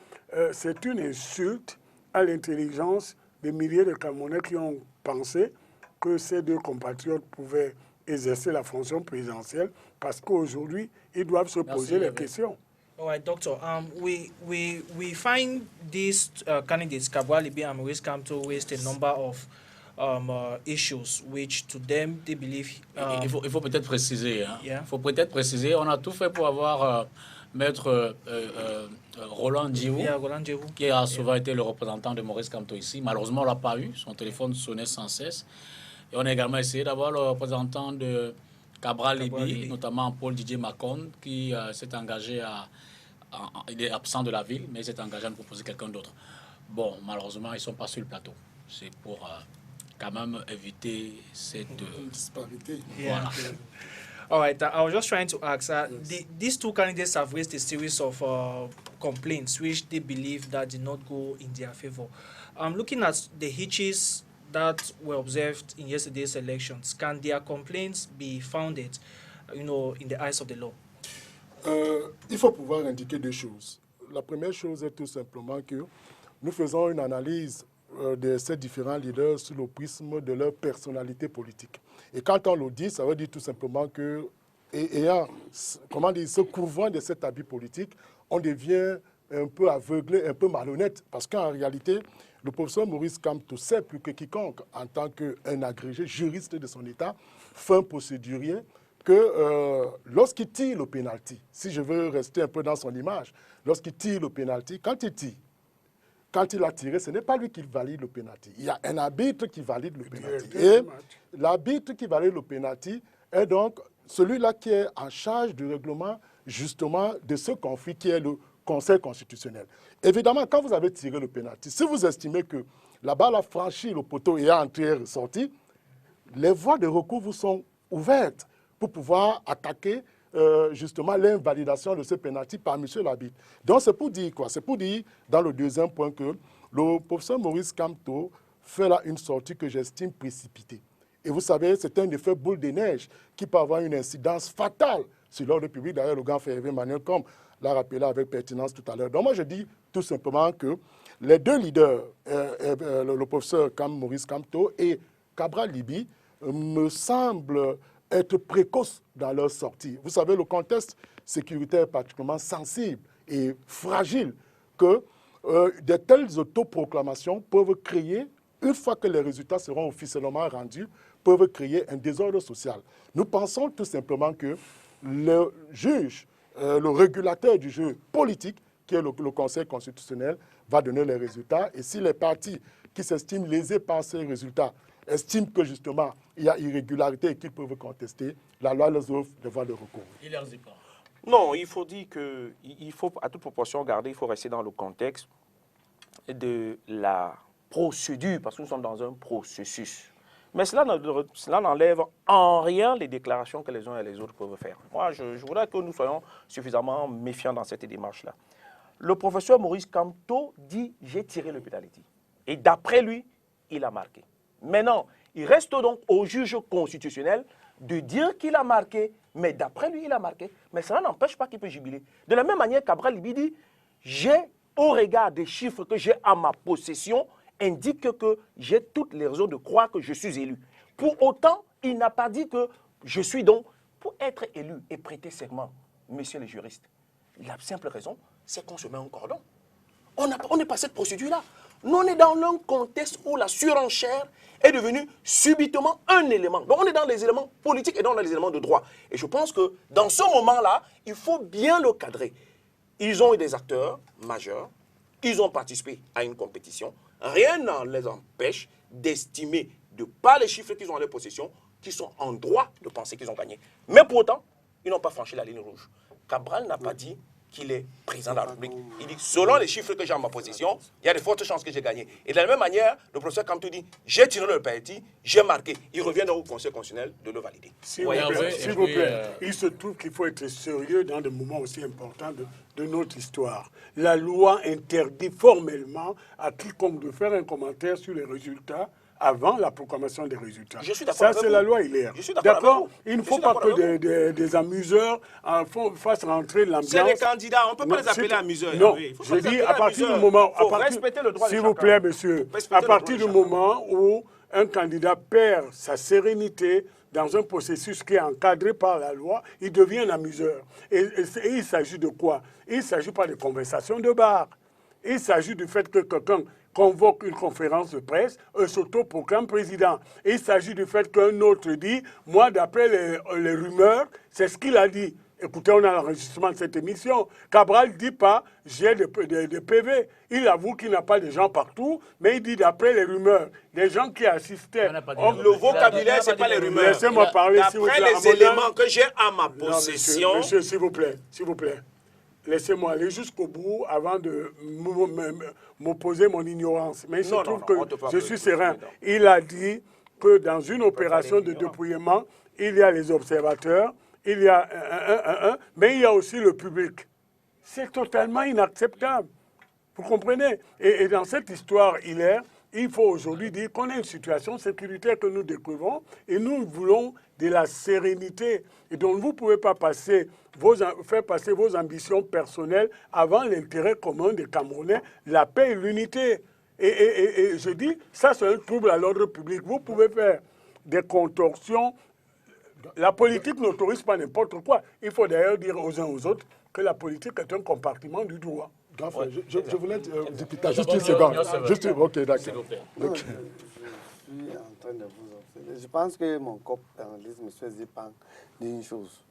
c'est une insulte à l'intelligence des milliers de Camerounais qui ont pensé que ces deux compatriotes pouvaient exercer la fonction présidentielle parce qu'aujourd'hui, ils doivent se poser les questions. All right, Doctor. We find these candidates, Cabral-Libby and Maurice Kamto, waste a number of issues which to them they believe. Il faut peut-être préciser. Hein. Yeah. Il faut peut-être préciser. On a tout fait pour avoir maître Roland Djivou, qui a souvent été le représentant de Maurice Kamto ici. Malheureusement, on ne l'a pas eu. Son téléphone sonnait sans cesse. Et on a également essayé d'avoir le représentant de Cabral-Libby, notamment Paul Didier Maconde, qui s'est engagé il est absent de la ville, mais il s'est engagé à nous proposer quelqu'un d'autre. Bon, malheureusement, ils ne sont pas sur le plateau. C'est pour quand même éviter cette disparité. Voilà. All right, I was just trying to ask, these two candidates have raised a series of complaints which they believe that did not go in their favor. Looking at the hitches that were observed in yesterday's elections, can their complaints be founded, in the eyes of the law? Il faut pouvoir indiquer deux choses. La première chose est tout simplement que nous faisons une analyse de ces différents leaders sous le prisme de leur personnalité politique. Et quand on le dit, ça veut dire tout simplement que, se couvrant de cet habit politique, on devient un peu aveuglé, un peu malhonnête. Parce qu'en réalité, le professeur Maurice Kamto sait plus que quiconque, en tant qu'un agrégé juriste de son État, fin procédurier, que lorsqu'il tire le pénalty, si je veux rester un peu dans son image, lorsqu'il tire le pénalty, quand il tire, quand il a tiré, ce n'est pas lui qui valide le pénalty. Il y a un arbitre qui valide le pénalty. Et l'arbitre qui valide le pénalty est donc celui-là qui est en charge du règlement, justement, de ce conflit qui est le Conseil constitutionnel. Évidemment, quand vous avez tiré le pénalty, si vous estimez que la balle a franchi le poteau et est entrée et ressortie, les voies de recours vous sont ouvertes pour pouvoir attaquer justement l'invalidation de ce pénalty par monsieur l'arbitre. Donc c'est pour dire quoi? C'est pour dire, dans le deuxième point, que le professeur Maurice Kamto fait là une sortie que j'estime précipitée. Et vous savez, c'est un effet boule de neige qui peut avoir une incidence fatale sur l'ordre public. D'ailleurs, le grand frère Emmanuel Combe l'a rappelé avec pertinence tout à l'heure. Donc moi, je dis tout simplement que les deux leaders, le professeur Maurice Kamto et Cabral Libye, me semblent être précoces dans leur sortie. Vous savez, le contexte sécuritaire est particulièrement sensible et fragile que de telles autoproclamations peuvent créer, une fois que les résultats seront officiellement rendus, peuvent créer un désordre social. Nous pensons tout simplement que le juge, le régulateur du jeu politique, qui est le Conseil constitutionnel, va donner les résultats. Et si les partis qui s'estiment lésés par ces résultats estiment que justement il y a irrégularité et qu'ils peuvent contester, la loi leur offre des voies de recours. Non, il faut dire qu'il faut, à toute proportion garder, il faut rester dans le contexte de la procédure, parce que nous sommes dans un processus. Mais cela n'enlève en rien les déclarations que les uns et les autres peuvent faire. Moi, je voudrais que nous soyons suffisamment méfiants dans cette démarche-là. Le professeur Maurice Kamto dit « j'ai tiré le pénalty ». Et d'après lui, il a marqué. Maintenant, il reste donc au juge constitutionnel de dire qu'il a marqué, mais d'après lui, il a marqué. Mais cela n'empêche pas qu'il peut jubiler. De la même manière, Cabral Libye dit « j'ai, au regard des chiffres que j'ai à ma possession, indique que j'ai toutes les raisons de croire que je suis élu. » Pour autant, il n'a pas dit que je suis donc, pour être élu et prêter serment, messieurs les juristes, la simple raison, c'est qu'on se met en cordon. On n'est pas cette procédure-là. Nous, on est dans un contexte où la surenchère est devenue subitement un élément. Donc, on est dans les éléments politiques et dans les éléments de droit. Et je pense que dans ce moment-là, il faut bien le cadrer. Ils ont eu des acteurs majeurs, ils ont participé à une compétition. Rien ne les empêche d'estimer, de par les chiffres qu'ils ont en leur possession, qu'ils sont en droit de penser qu'ils ont gagné. Mais pour autant, ils n'ont pas franchi la ligne rouge. Cabral n'a pas dit qu'il est président de la République. Il dit, selon les chiffres que j'ai en ma possession, il y a de fortes chances que j'ai gagné. Et de la même manière, le professeur Kamto dit, j'ai tiré le penalty, j'ai marqué. Il revient donc au Conseil constitutionnel de le valider. S'il vous plaît, il se trouve qu'il faut être sérieux dans des moments aussi importants de notre histoire. La loi interdit formellement à quiconque de faire un commentaire sur les résultats avant la proclamation des résultats. Je suis d'accord avec vous. Ça, c'est la loi Hilaire. Je suis d'accord. Il ne faut pas que des amuseurs fassent rentrer l'ambiance. C'est les candidats, on ne peut pas les appeler amuseurs. Non, je dis à partir du moment... S'il vous plaît, monsieur, à partir du moment où un candidat perd sa sérénité dans un processus qui est encadré par la loi, il devient un amuseur. Et il s'agit de quoi? Il ne s'agit pas de conversations de bar. Il s'agit du fait que quelqu'un convoque une conférence de presse, s'autoproclame président. Il s'agit du fait qu'un autre dit, moi, d'après les rumeurs, c'est ce qu'il a dit. Écoutez, on a l'enregistrement de cette émission. Cabral ne dit pas, j'ai des PV. Il avoue qu'il n'a pas de gens partout, mais il dit d'après les rumeurs, des gens qui assistaient. Le vocabulaire, ce n'est pas les rumeurs. Laissez-moi parler, s'il vous plaît. D'après les éléments que j'ai à ma possession... Non, monsieur, s'il vous plaît. Laissez-moi aller jusqu'au bout avant de m'opposer mon ignorance. Mais il se trouve que je suis serein. Il a dit que dans une opération de dépouillement, il y a les observateurs, il y a mais il y a aussi le public. C'est totalement inacceptable. Vous comprenez? Et dans cette histoire hilaire, il faut aujourd'hui dire qu'on a une situation sécuritaire que nous découvrons et nous voulons de la sérénité. Et donc vous ne pouvez pas faire passer vos ambitions personnelles avant l'intérêt commun des Camerounais, la paix et l'unité. Et je dis, ça c'est un trouble à l'ordre public. Vous pouvez faire des contorsions. La politique n'autorise pas n'importe quoi. Il faut d'ailleurs dire aux uns aux autres que la politique est un compartiment du droit. Je voulais juste une seconde. Ok, d'accord. Je suis en train de vous observer. Je pense que mon co-panéliste, M. Zipan, dit une chose.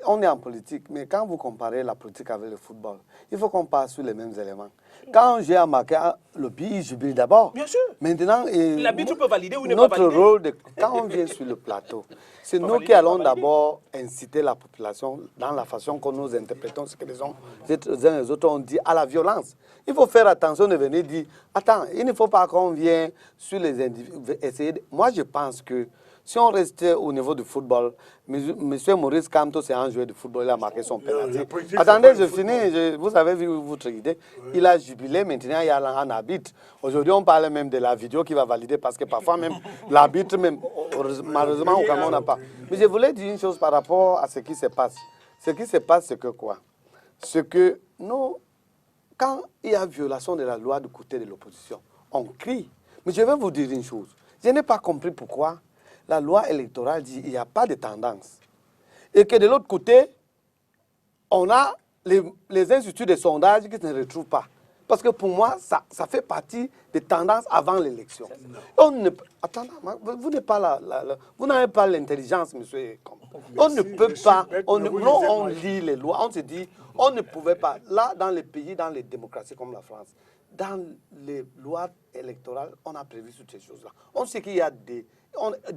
On est en politique, mais quand vous comparez la politique avec le football, il faut qu'on passe sur les mêmes éléments. Quand j'ai remarqué le pays, je jubile d'abord. Bien sûr. Maintenant, l'arbitre peut valider ou ne pas valider. Notre rôle, quand on vient sur le plateau, c'est nous qui allons d'abord inciter la population dans la façon que nous interprétons ce que les uns et les autres ont dit à la violence. Il faut faire attention de venir dire, attends, il ne faut pas qu'on vienne sur les individus. Moi, je pense que si on restait au niveau du football, M. Maurice Kamto, c'est un joueur de football, il a marqué son pénalty. Attendez, je finis, vous avez vu votre idée. Oui. Il a jubilé, maintenant il y a un arbitre. Aujourd'hui, on parle même de la vidéo qui va valider, parce que parfois même l'arbitre, même, malheureusement, au Cameroun, n'a pas. Mais je voulais dire une chose par rapport à ce qui se passe. Ce qui se passe, c'est que quoi? C'est que nous, quand il y a violation de la loi du côté de l'opposition, on crie. Mais je vais vous dire une chose. Je n'ai pas compris pourquoi la loi électorale dit qu'il n'y a pas de tendance. Et que de l'autre côté, on a les instituts de sondage qui ne se retrouvent pas. Parce que pour moi, ça fait partie des tendances avant l'élection. Attendez, vous n'avez pas vous n'avez pas l'intelligence, monsieur. On ne peut pas, on lit les lois, on se dit, on ne pouvait pas. Là, dans les pays, dans les démocraties comme la France, dans les lois électorales, on a prévu toutes ces choses-là. On sait qu'il y a des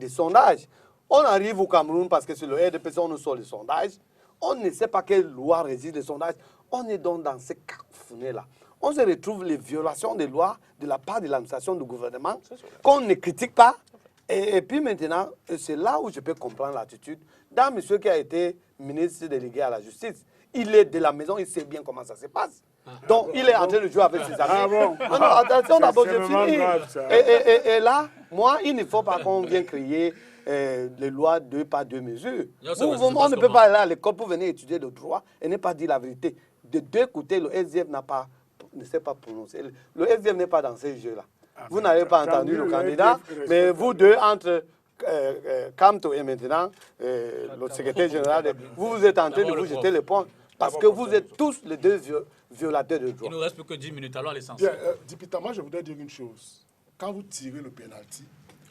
sondages. On arrive au Cameroun parce que sur le RDPC, on nous sort les sondages. On ne sait pas quelle loi régit les sondages. On est donc dans ces cacophonie-là. On se retrouve les violations des lois de la part de l'administration du gouvernement qu'on ne critique pas. Et puis maintenant, c'est là où je peux comprendre l'attitude d'un monsieur qui a été ministre délégué à la justice. Il est de la maison, il sait bien comment ça se passe. Donc, il est en train de jouer avec ses amis. Ah bon? Non, attention, d'abord, je finis. Et là, moi, il ne faut pas qu'on vienne créer les lois deux par deux mesures. On ne peut pas aller à l'école pour venir étudier le droit et ne pas dire la vérité. De deux côtés, le SDF ne sait pas prononcer. Le SDF n'est pas dans ces jeux-là. Vous n'avez pas entendu le candidat, mais vous deux, entre Kamto et maintenant le secrétaire général, vous êtes en train de vous jeter les points. Parce que vous êtes tous les deux violateurs de droit. Il ne nous reste plus que 10 minutes, alors l'essentiel. Dipita, moi je voudrais dire une chose. Quand vous tirez le pénalty,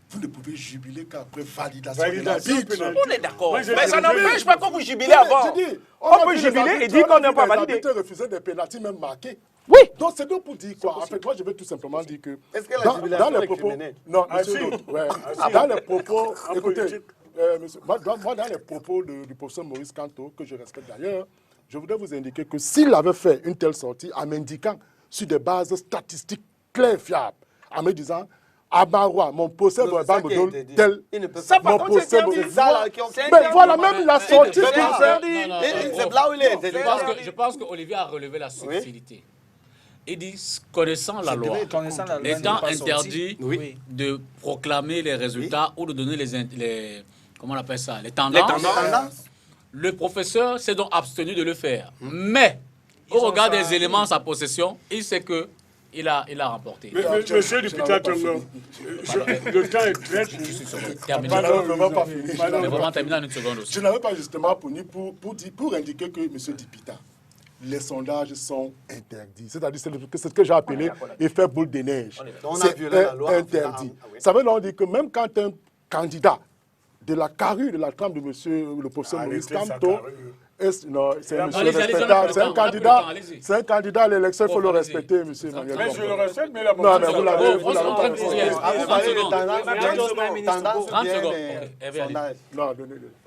vous ne pouvez jubiler qu'après validation de l'arbitre. On est d'accord. Mais ça n'empêche pas qu'on vous jubilez avant. On peut jubiler et dire qu'on n'a pas validé. L'arbitre refusait des pénaltys même marqués. Oui. Donc c'est donc pour dire quoi? En fait, moi je vais tout simplement dire que est-ce que la jubilation dans les propos, non, monsieur dans les propos, écoutez, moi dans les propos du professeur Maurice Kamto, que je respecte d'ailleurs, je voudrais vous indiquer que s'il avait fait une telle sortie en m'indiquant sur des bases statistiques claires, fiables, en me disant Abaroua, mon procès doit me donner tel. Mon procès mais voilà même la sortie qu'il fait. C'est là où il est. Je pense qu'Olivier a relevé la subtilité. Il dit, connaissant la loi, étant interdit de proclamer les résultats ou de donner les comment on appelle ça, les tendances. Le professeur s'est donc abstenu de le faire. Mais, au regard des éléments en sa possession, il sait qu'il a remporté. Monsieur Dipita Tongo, le temps est très juste. Terminé. Mais vraiment terminé en une seconde aussi. Je n'avais pas justement pour indiquer que monsieur Dipita, les sondages sont interdits. C'est-à-dire c'est ce que j'ai appelé effet boule de neige. C'est interdit. Ça veut donc dire que même quand un candidat de la carrure de la trame de monsieur le professeur Maurice Kamto, non, c'est un candidat à l'élection, il faut le respecter, monsieur Emmanuel. Mais je le respecte, mais la non, mais vous l'avez pas.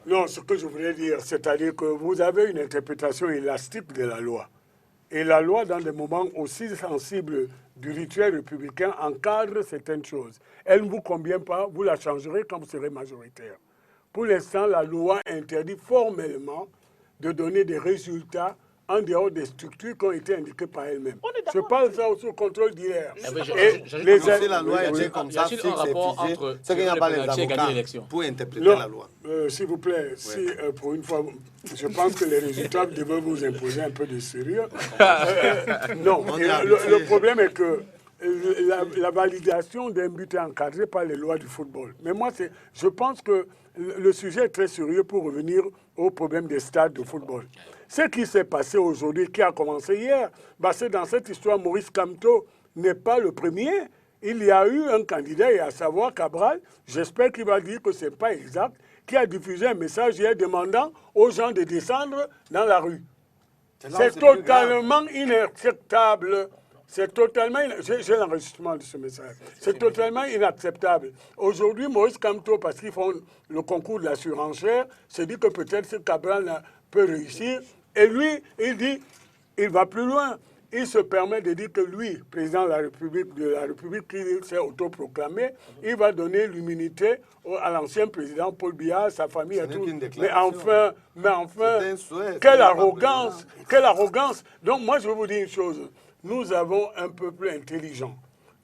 Non, ce que je voulais dire, c'est-à-dire que vous avez une interprétation élastique de la loi. Et la loi, dans des moments aussi sensibles du rituel républicain, encadre certaines choses. Elle ne vous convient pas, vous la changerez quand vous serez majoritaire. Pour l'instant, la loi interdit formellement de donner des résultats en dehors des structures qui ont été indiquées par elles-mêmes. Je parle ça aussi au contrôle d'hier. Si la loi est comme ça, fixe et figée, c'est qu'il n'y a pas les avocats pour interpréter la loi. S'il vous plaît, si pour une fois, je pense que les résultats devraient vous imposer un peu de sérieux. Non, le problème est que la validation d'un but est encadrée par les lois du football. Mais moi, je pense que le sujet est très sérieux pour revenir au problème des stades de football. Ce qui s'est passé aujourd'hui, qui a commencé hier, c'est dans cette histoire, Maurice Kamto n'est pas le premier. il y a eu un candidat, et à savoir Cabral, j'espère qu'il va dire que ce n'est pas exact, qui a diffusé un message hier demandant aux gens de descendre dans la rue. C'est totalement inacceptable. C'est totalement... J'ai l'enregistrement de ce message. C'est totalement inacceptable. Aujourd'hui, Maurice Kamto, parce qu'ils font le concours de la surenchère, se dit que peut-être ce Cabral peut réussir. Et lui, il dit, il va plus loin. Il se permet de dire que lui, président de la République qui s'est autoproclamé, il va donner l'immunité à l'ancien président Paul Biya, sa famille et tout. Mais enfin, quelle arrogance, quelle arrogance. Donc moi, je vais vous dire une chose. Nous avons un peuple intelligent.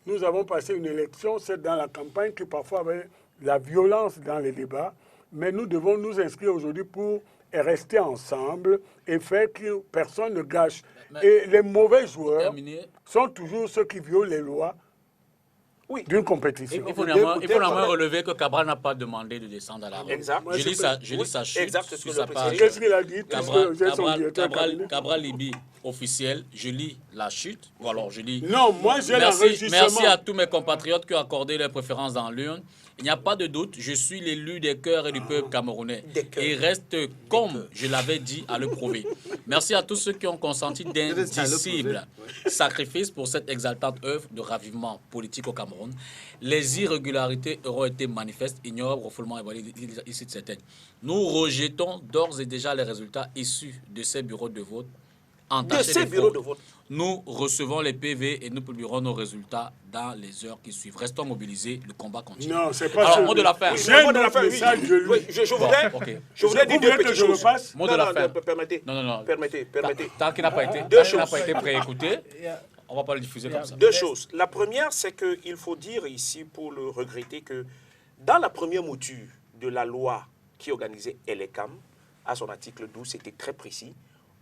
Nous avons passé une élection, c'est dans la campagne qui parfois avait la violence dans les débats, mais nous devons nous inscrire aujourd'hui pour rester ensemble et faire que personne ne gâche. Et les mauvais joueurs sont toujours ceux qui violent les lois d'une compétition. Il faut néanmoins relever que Cabral n'a pas demandé de descendre à la rue. Exact. Je lis sa chute sur sa page. Qu'est-ce qu'il a dit? Cabral Libi, officiel, je lis la chute. Ou alors je lis... Non, moi j'ai l'enregistrement. Merci à tous mes compatriotes qui ont accordé leur préférence dans l'urne. Il n'y a pas de doute, je suis l'élu des cœurs et du peuple camerounais. Et reste, comme je l'avais dit, à le prouver. Merci à tous ceux qui ont consenti d'indicibles sacrifices pour cette exaltante œuvre de ravivement politique au Cameroun. Les irrégularités auront été manifestes, ignobles, refoulements et valides, ici de certaines. Nous rejetons d'ores et déjà les résultats issus de ces bureaux de vote. Nous recevons les PV et nous publierons nos résultats dans les heures qui suivent. Restons mobilisés, le combat continue. Non, c'est pas alors, mot de la fin. Je voudrais dire deux petites choses. Mot de la fin. Permettez. Non. Permettez. Tant qu'il n'a pas été, préécouté, on ne va pas le diffuser comme ça. Deux choses. La première, c'est qu'il faut dire ici, pour le regretter, que dans la première mouture de la loi qui organisait ELECAM, à son article 12, c'était très précis.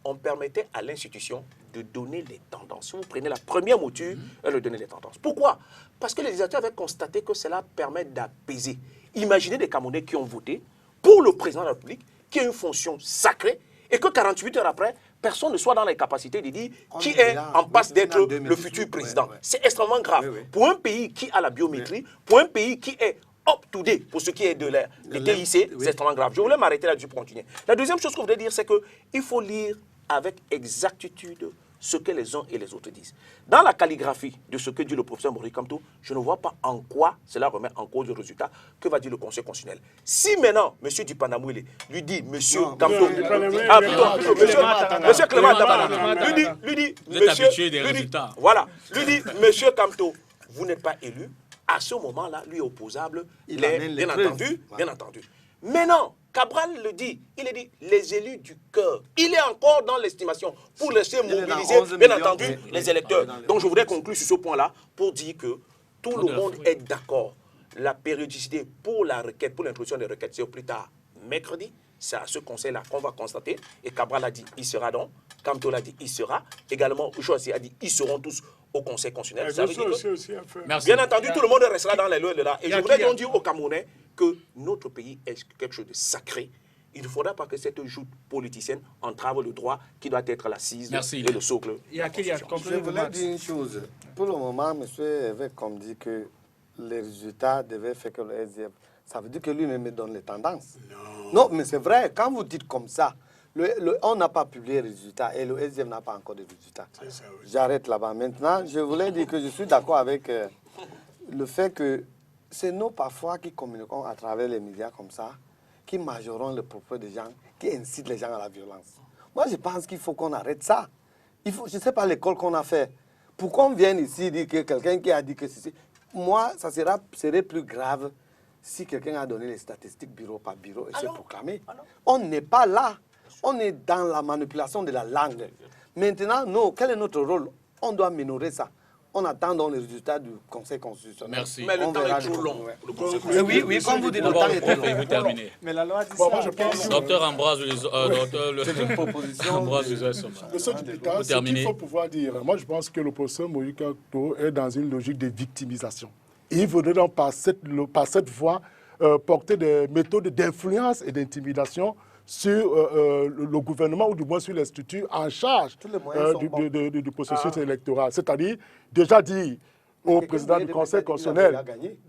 On permettait à l'institution de donner les tendances. Si vous prenez la première mouture, elle donnait les tendances. Pourquoi? Parce que les législateurs avaient constaté que cela permet d'apaiser. Imaginez des Camerounais qui ont voté pour le président de la République, qui a une fonction sacrée, et que 48 heures après, personne ne soit dans les capacités de dire qui est en passe d'être le futur président. C'est extrêmement grave. Pour un pays qui a la biométrie, pour un pays qui est up-to-date pour ce qui est de TIC, c'est extrêmement grave. Je voulais m'arrêter là-dessus pour continuer. La deuxième chose que je voudrais dire, c'est qu'il faut lire avec exactitude ce que les uns et les autres disent. Dans la calligraphie de ce que dit le professeur Maurice Kamto, je ne vois pas en quoi cela remet en cause le résultat que va dire le Conseil constitutionnel. Si maintenant, M. Dipanamouile lui dit, M. Kamto, M. Clément Tabana, lui dit, M. Kamto, vous n'êtes pas élu, à ce moment-là, lui est opposable, bien entendu. Maintenant, Cabral le dit, il a dit les élus du cœur. Il est encore dans l'estimation pour laisser mobiliser, bien entendu, les électeurs. Donc je voudrais conclure sur ce point-là pour dire que tout le monde est d'accord. La périodicité pour la requête, pour l'introduction des requêtes, c'est au plus tard mercredi. C'est à ce conseil-là qu'on va constater. Et Cabral a dit, il sera donc. Kamto l'a dit, il sera. Également, Uchoasi a dit, ils seront tous au conseil constitutionnel. Ça veut dire que, bien entendu, tout le monde restera dans les lois de là. Et je voudrais donc dire aux Camerounais que notre pays est quelque chose de sacré. Il ne faudra pas que cette joute politicienne entrave le droit qui doit être l'assise et le socle. Je voulais dire une chose. Pour le moment, M. Évêque comme dit que les résultats devaient faire que le SDF. Ça veut dire que lui-même donne les tendances. Non, mais c'est vrai. Quand vous dites comme ça, on n'a pas publié les résultats et le SDF n'a pas encore de résultats. J'arrête là-bas. Maintenant, je voulais dire que je suis d'accord avec le fait que c'est nous, parfois, qui communiquons à travers les médias comme ça, qui majorons le propos des gens, qui incitent les gens à la violence. Moi, je pense qu'il faut qu'on arrête ça. Je ne sais pas l'école qu'on a fait. Pourquoi on vient ici dire que quelqu'un qui a dit que c'est... Moi, ça serait plus grave si quelqu'un a donné les statistiques bureau par bureau et s'est proclamé. On n'est pas là. On est dans la manipulation de la langue. Maintenant, nous, quel est notre rôle? On doit minorer ça. On attend donc les résultats du Conseil constitutionnel. Merci. Mais le temps est trop long. Oui, comme vous dites, le temps est trop long. Vous terminez. Mais la loi dit ça. Docteur Ambroise, c'est une proposition. Ce qu'il faut pouvoir dire. Moi, je pense que le professeur Maurice Kamto est dans une logique de victimisation. Il faudrait donc, par cette voie, porter des méthodes d'influence et d'intimidation sur le gouvernement ou du moins sur les structures en charge du processus électoral. C'est-à-dire, déjà dit, au président du Conseil constitutionnel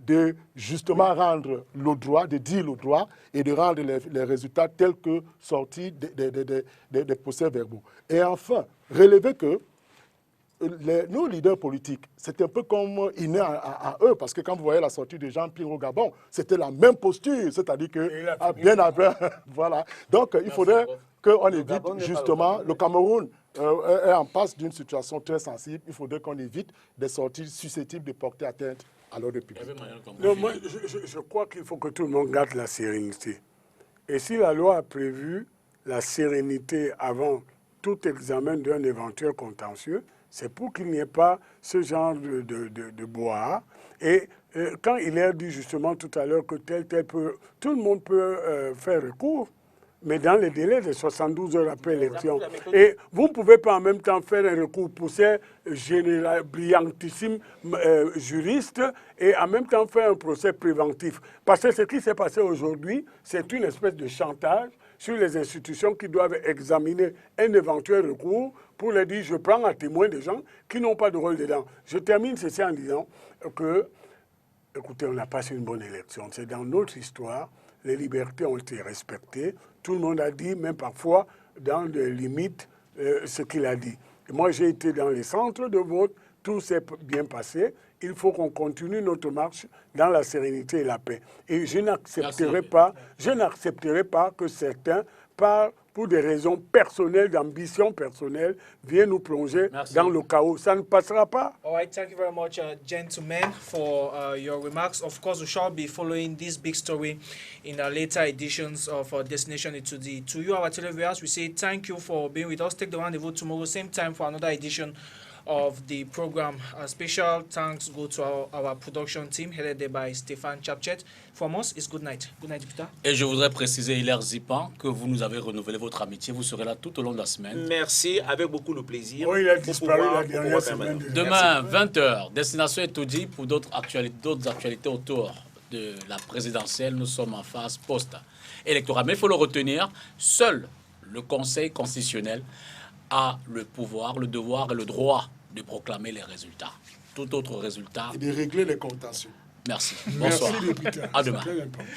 de justement rendre le droit, de dire le droit et de rendre les résultats tels que sortis des procès-verbaux. Et enfin, relever que nos leaders politiques, c'est un peu comme inné à eux, parce que quand vous voyez la sortie de Jean-Pierre au Gabon, c'était la même posture, c'est-à-dire que bien après, voilà. Donc il faudrait qu'on évite justement, le Cameroun est en passe d'une situation très sensible, il faudrait qu'on évite des sorties susceptibles de porter atteinte à l'ordre public. Non, moi, je crois qu'il faut que tout le monde garde la sérénité. Et si la loi a prévu la sérénité avant tout examen d'un éventuel contentieux, c'est pour qu'il n'y ait pas ce genre de bois. Et quand il est dit justement tout à l'heure que tel peut, tout le monde peut faire recours, mais dans les délais de 72 heures après l'élection. Et vous ne pouvez pas en même temps faire un recours pour ces brillantissimes juristes et en même temps faire un procès préventif. Parce que ce qui s'est passé aujourd'hui, c'est une espèce de chantage sur les institutions qui doivent examiner un éventuel recours pour leur dire je prends à témoin des gens qui n'ont pas de rôle dedans. Je termine ceci en disant que, écoutez, on n'a pas fait une bonne élection. C'est dans notre histoire, les libertés ont été respectées. Tout le monde a dit, même parfois, dans les limites, ce qu'il a dit. Et moi, j'ai été dans les centres de vote, tout s'est bien passé. Il faut qu'on continue notre marche dans la sérénité et la paix. Et je n'accepterai pas que certains, pour des raisons personnelles, d'ambition personnelle, viennent nous plonger dans le chaos. Ça ne passera pas. All right, thank you very much, gentlemen, for your remarks. Of course, we shall be following this big story in later editions of Destination Etudi. To you, our televiewers, we say thank you for being with us. Take the rendezvous tomorrow, same time, for another edition of the program. A special thanks go to our production team headed by Stéphane Chapchet. From us, it's good night. Good night, Peter. Et je voudrais préciser, Hilaire Zipan, que vous nous avez renouvelé votre amitié. Vous serez là tout au long de la semaine. Merci, avec beaucoup de plaisir. Oui, il a disparu la dernière semaine. Demain, 20h, Destination Etudi pour d'autres actualités autour de la présidentielle. Nous sommes en phase post-électorale. Mais il faut le retenir, seul le Conseil constitutionnel a le pouvoir, le devoir et le droit de proclamer les résultats. Tout autre résultat... Et de régler les contentieux. Merci. Bonsoir. Merci, député. À demain. C'est très important.